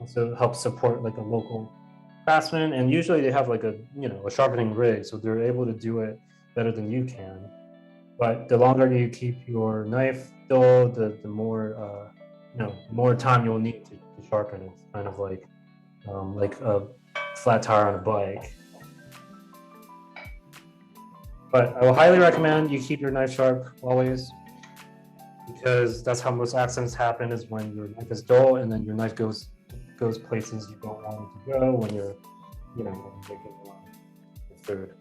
Also helps support like a local craftsman, and usually they have like a sharpening rig, so they're able to do it better than you can. But the longer you keep your knife dull, the more time you'll need to sharpen it. It's kind of like a flat tire on a bike. But I will highly recommend you keep your knife sharp always, because that's how most accidents happen, is when your knife is dull and then your knife goes places you don't want it to go when you're making food.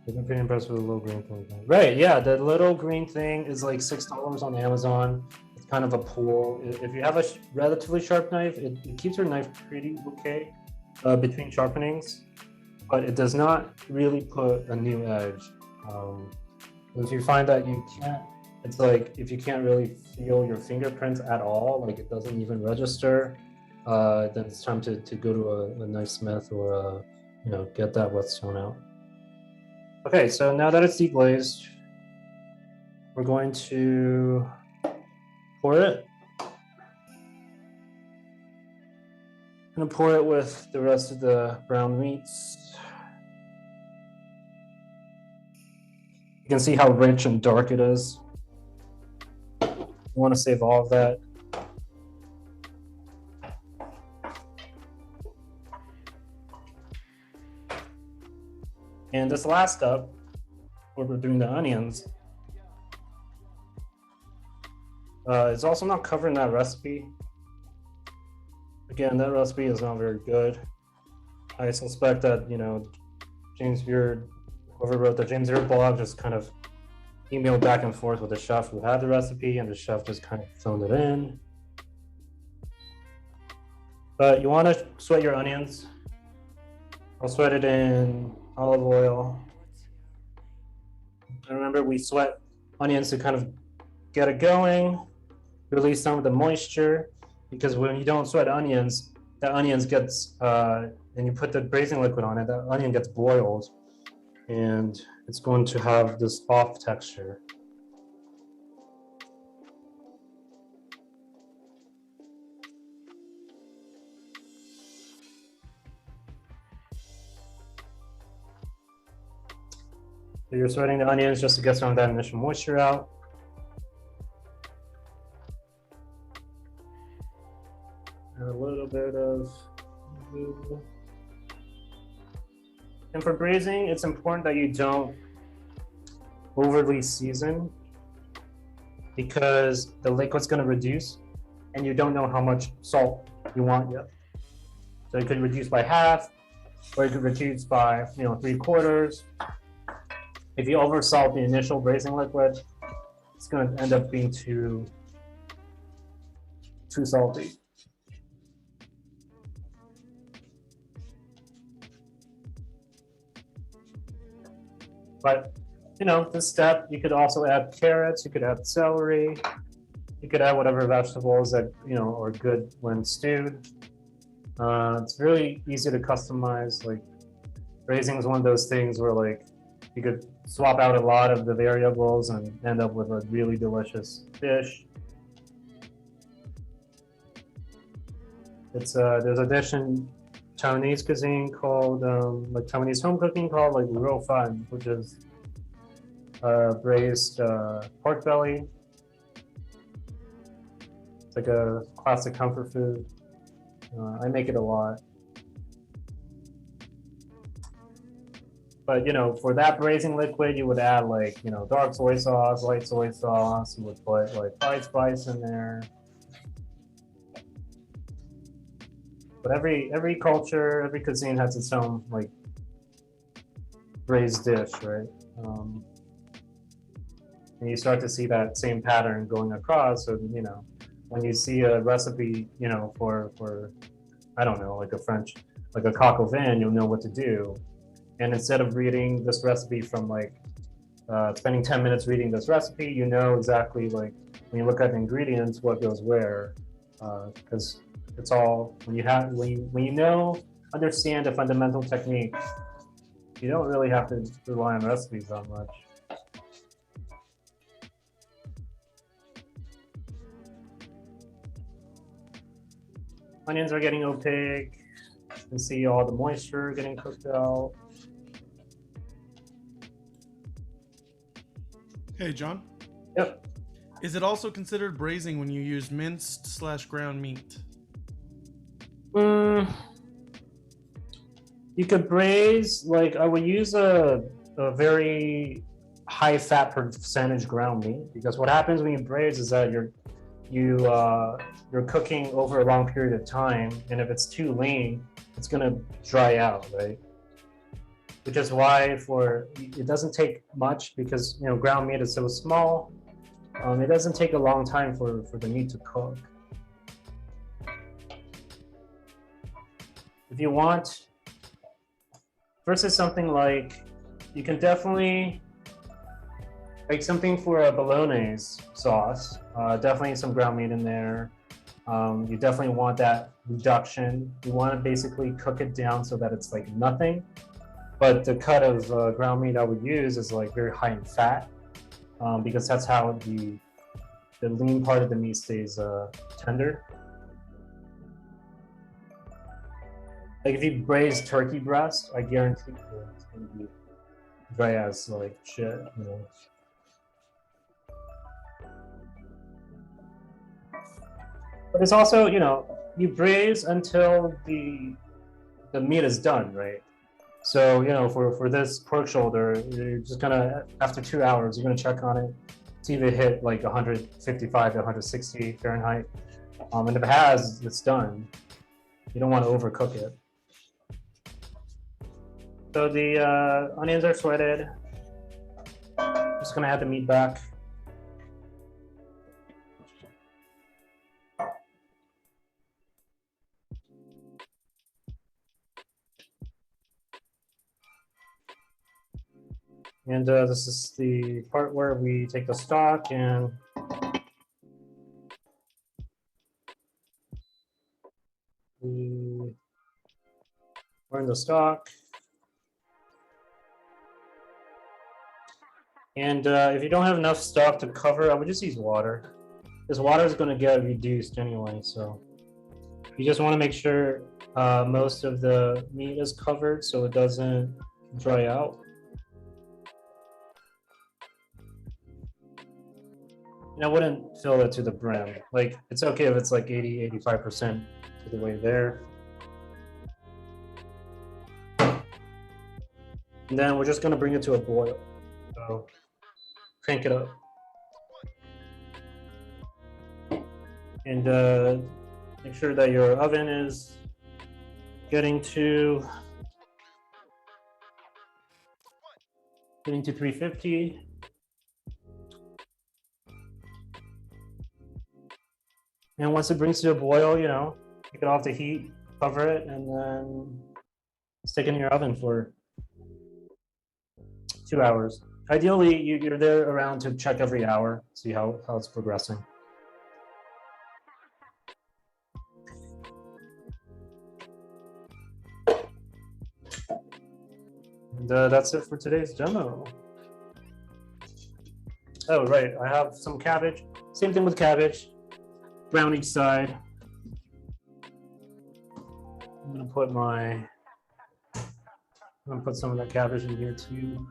I'm pretty impressed with the little green thing. Right, yeah, the little green thing is like $6 on Amazon. It's kind of a pull. If you have a relatively sharp knife, it keeps your knife pretty okay between sharpenings. but it does not really put a new edge. If you find that you can't, it's like if you can't really feel your fingerprints at all, like it doesn't even register, then it's time to go to a nice smith or get that whetstone out. Okay, so now that it's deglazed, we're going to pour it. I'm gonna pour it with the rest of the brown meats. You can see how rich and dark it is. You want to save all of that. And this last step, where we're doing the onions, it's also not covered in that recipe. Again, that recipe is not very good. I suspect that, James Beard, whoever wrote the James Beard blog, just kind of emailed back and forth with the chef who had the recipe, and the chef just kind of phoned it in. But you want to sweat your onions. I'll sweat it in olive oil. And remember, we sweat onions to kind of get it going, release some of the moisture, because when you don't sweat onions, the onions gets, and you put the braising liquid on it, the onion gets boiled, and it's going to have this off texture. So you're sweating the onions just to get some of that initial moisture out. And a little bit of. And for braising, it's important that you don't overly season, because the liquid's going to reduce and you don't know how much salt you want yet. So it could reduce by half, or you could reduce by 3/4. If you oversalt the initial braising liquid, it's going to end up being too salty. But this step, you could also add carrots, you could add celery, you could add whatever vegetables that are good when stewed. It's really easy to customize. Like, braising is one of those things where you could swap out a lot of the variables and end up with a really delicious dish. There's a dish in Taiwanese cuisine called Taiwanese home cooking called ro fan, which is braised pork belly. It's like a classic comfort food. I make it a lot. But for that braising liquid, you would add dark soy sauce, light soy sauce. You would put fried spice in there. But every culture, every cuisine has its own braised dish, right? And you start to see that same pattern going across. So when you see a recipe, for I don't know, a French, a coq au vin, you'll know what to do. And instead of reading this recipe from spending 10 minutes reading this recipe, you know exactly when you look at the ingredients what goes where, because it's all when you understand the fundamental technique, you don't really have to rely on recipes that much. Onions are getting opaque. You can see all the moisture getting cooked out. Hey, John. Yep. Is it also considered braising when you use minced/ground meat? You could braise, I would use a very high fat percentage ground meat, because what happens when you braise is that you're cooking over a long period of time, and if it's too lean, it's gonna dry out, right? Which is why it doesn't take much, because ground meat is so small. It doesn't take a long time for the meat to cook. If you want, versus something like, you can definitely, like something for a bolognese sauce, definitely some ground meat in there. You definitely want that reduction. You want to basically cook it down so that it's like nothing. But the cut of ground meat I would use is like very high in fat, because that's how the lean part of the meat stays tender. Like if you braise turkey breast, I guarantee you it's gonna be dry as like shit, you know. But it's also, you know, you braise until the meat is done, right? So, you know, for this pork shoulder, you're just gonna, after 2 hours, you're gonna check on it, see if it hit like 155 to 160 Fahrenheit. And if it has, it's done. You don't want to overcook it. So the onions are sweated. Just gonna add the meat back. And this is the part where we take the stock and we pour in the stock. And if you don't have enough stock to cover, I would just use water. This water is going to get reduced anyway, so you just want to make sure most of the meat is covered so it doesn't dry out. And I wouldn't fill it to the brim. Like, it's okay if it's like 80, 85% to the way there. And then we're just going to bring it to a boil. So crank it up. And make sure that your oven is getting to 350. And once it brings to a boil, you know, take it off the heat, cover it, and then stick it in your oven for 2 hours. Ideally, you're there around to check every hour, see how it's progressing. And that's it for today's demo. Oh, right, I have some cabbage. Same thing with cabbage. Brown each side. I'm gonna put some of that cabbage in here too.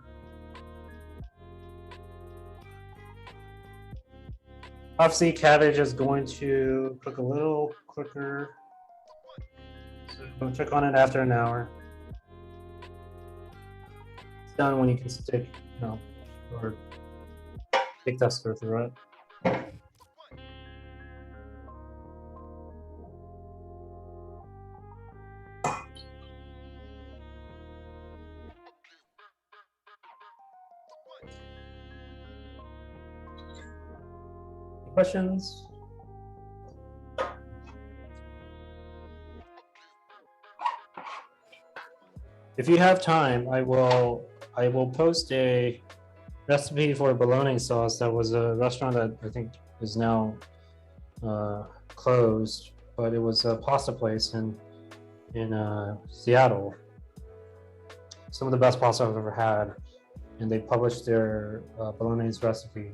Obviously, cabbage is going to cook a little quicker. So check on it after an hour. It's done when you can stick, you know, or take tester through it. Questions? If you have time, I will post a recipe for bologna sauce. That was a restaurant that I think is now closed, but it was a pasta place in Seattle. Some of the best pasta I've ever had, and they published their bolognese recipe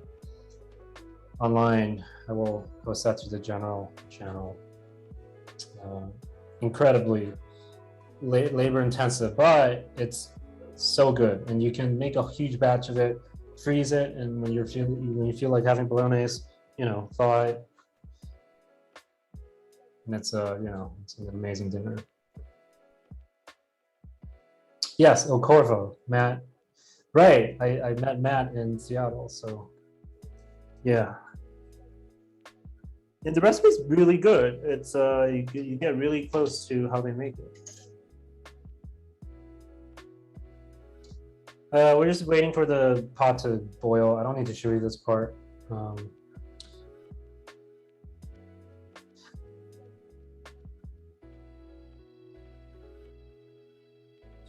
online. I will post that to the general channel. Incredibly labor intensive, but it's so good, and you can make a huge batch of it, freeze it, and when you feel like having bolognese, you know, thaw it, and it's you know, it's an amazing dinner. Yes, El Corvo, Matt. Right, I met Matt in Seattle, so yeah. And the recipe is really good. It's you get really close to how they make it. We're just waiting for the pot to boil. I don't need to show you this part.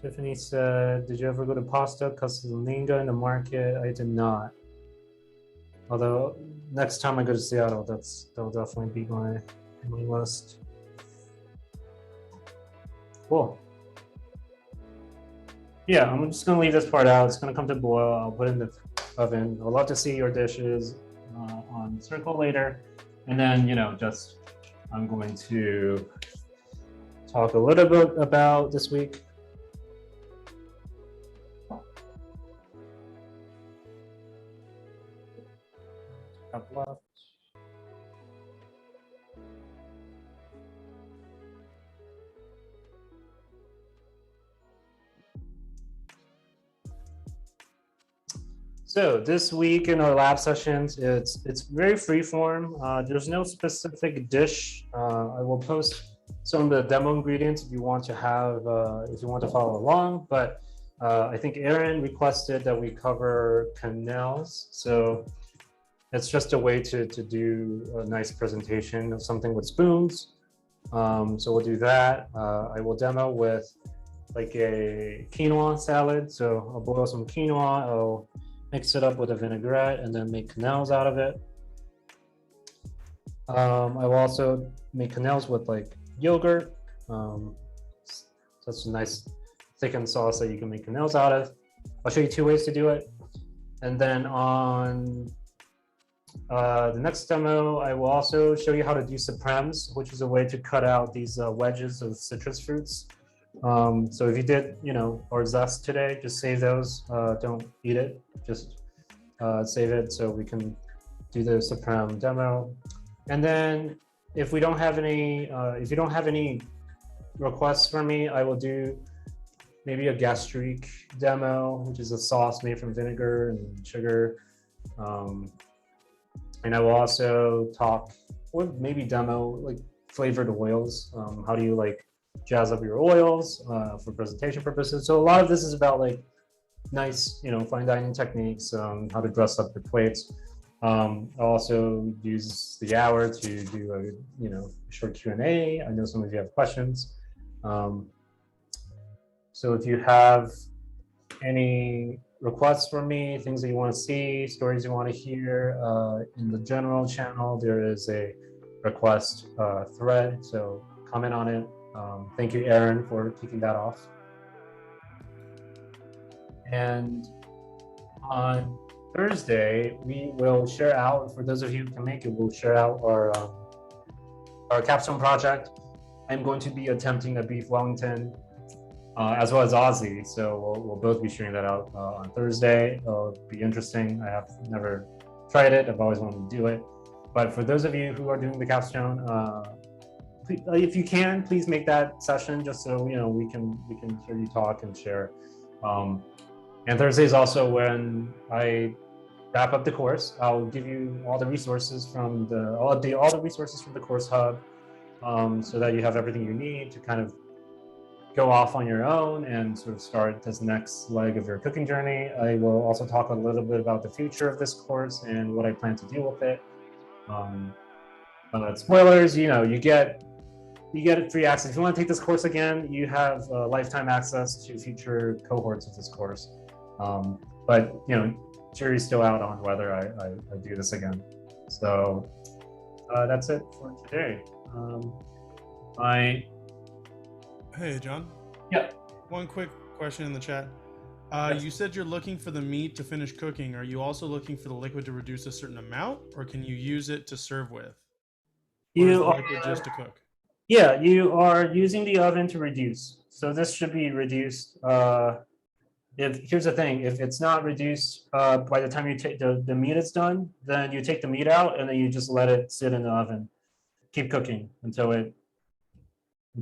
So Tiffany said, did you ever go to Pasta Casalinga in the market? I did not. Although next time I go to Seattle, that'll definitely be my list. Cool. Yeah, I'm just gonna leave this part out. It's gonna come to boil. I'll put it in the oven. I'd love to see your dishes on Circle later. And then, just I'm going to talk a little bit about this week. Up left. So this week in our lab sessions, it's very free form. There's no specific dish. I will post some of the demo ingredients if you want to follow along. But I think Aaron requested that we cover canals. So it's just a way to do a nice presentation of something with spoons. So we'll do that. I will demo with like a quinoa salad. So I'll boil some quinoa. I'll mix it up with a vinaigrette and then make canals out of it. I will also make canals with like yogurt. So that's a nice thickened sauce that you can make canals out of. I'll show you 2 ways to do it. And then on the next demo, I will also show you how to do supremes, which is a way to cut out these wedges of citrus fruits. So if you did, or zest today, just save those. Don't eat it, just save it so we can do the supreme demo. And then if we don't have any, if you don't have any requests for me, I will do maybe a gastrique demo, which is a sauce made from vinegar and sugar. And I will also talk or maybe demo like flavored oils. How do you like jazz up your oils for presentation purposes? So a lot of this is about like nice, fine dining techniques, how to dress up your plates. I'll also use the hour to do a short Q&A. I know some of you have questions. So if you have any requests from me, things that you want to see, stories you want to hear, in the general channel, there is a request thread, so comment on it. Thank you, Aaron, for kicking that off. And on Thursday, we will share out, for those of you who can make it, we'll share out our capstone project. I'm going to be attempting a beef Wellington, as well as Aussie. So we'll both be sharing that out on Thursday. It'll be interesting. I have never tried it. I've always wanted to do it. But for those of you who are doing the capstone, if you can, please make that session just so we can hear you talk and share. And Thursday is also when I wrap up the course. I'll give you all the resources from all the resources from the course hub, so that you have everything you need to kind of go off on your own and sort of start this next leg of your cooking journey. I will also talk a little bit about the future of this course and what I plan to do with it. But spoilers, you get free access. If you want to take this course again, you have lifetime access to future cohorts of this course. But jury's still out on whether I do this again. So that's it for today. Hey, John. Yeah. One quick question in the chat. Yes. You said you're looking for the meat to finish cooking. Are you also looking for the liquid to reduce a certain amount, or can you use it to serve with? Or is You the are, liquid just to cook? yeah, you are using the oven to reduce. So this should be reduced. Here's the thing, if it's not reduced by the time you take the meat is done, then you take the meat out and then you just let it sit in the oven. Keep cooking until it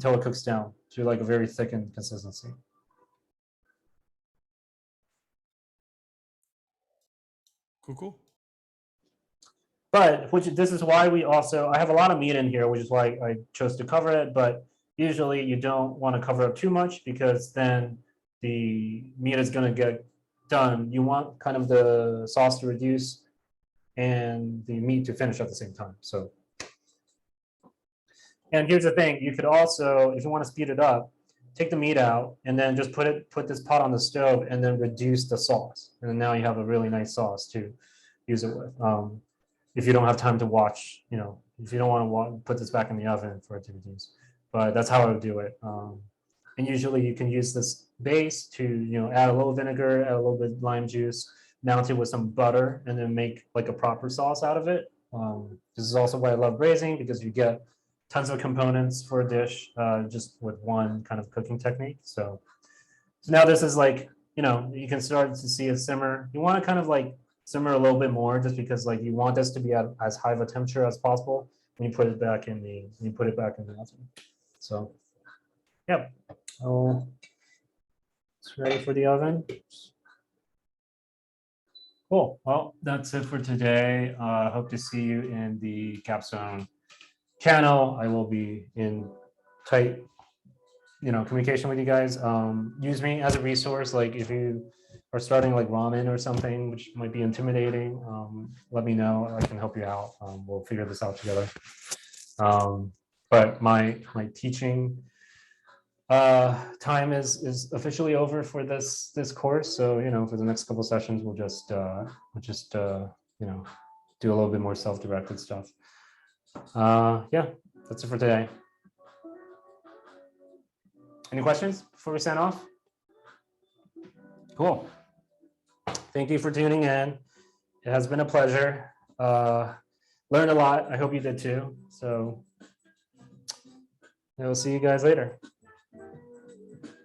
cooks down to like a very thickened consistency. Cool. But this is why I have a lot of meat in here, which is why I chose to cover it. But usually you don't want to cover up too much because then the meat is going to get done. You want kind of the sauce to reduce and the meat to finish at the same time. So, and here's the thing, you could also, if you want to speed it up, take the meat out, and then just put this pot on the stove, and then reduce the sauce. And then now you have a really nice sauce to use it with. If you don't have time to watch, if you don't want to put this back in the oven for it to reduce. But that's how I would do it. And usually you can use this base to, add a little vinegar, add a little bit of lime juice, mount it with some butter, and then make like a proper sauce out of it. This is also why I love braising, because you get tons of components for a dish just with one kind of cooking technique. So now this is like, you can start to see it simmer. You want to kind of like simmer a little bit more, just because like you want this to be at as high of a temperature as possible when you put it back in the oven. So yeah, it's ready for the oven. Cool. Well, that's it for today. Hope to see you in the Capstone channel. I will be in tight, communication with you guys. Use me as a resource. Like if you are starting like ramen or something, which might be intimidating, let me know. I can help you out. We'll figure this out together. But my teaching time is officially over for this course. So for the next couple sessions, we'll just do a little bit more self-directed stuff. Yeah, that's it for today. Any questions before we sign off? Cool. Thank you for tuning in. It has been a pleasure. Learned a lot. I hope you did too. So I will see you guys later.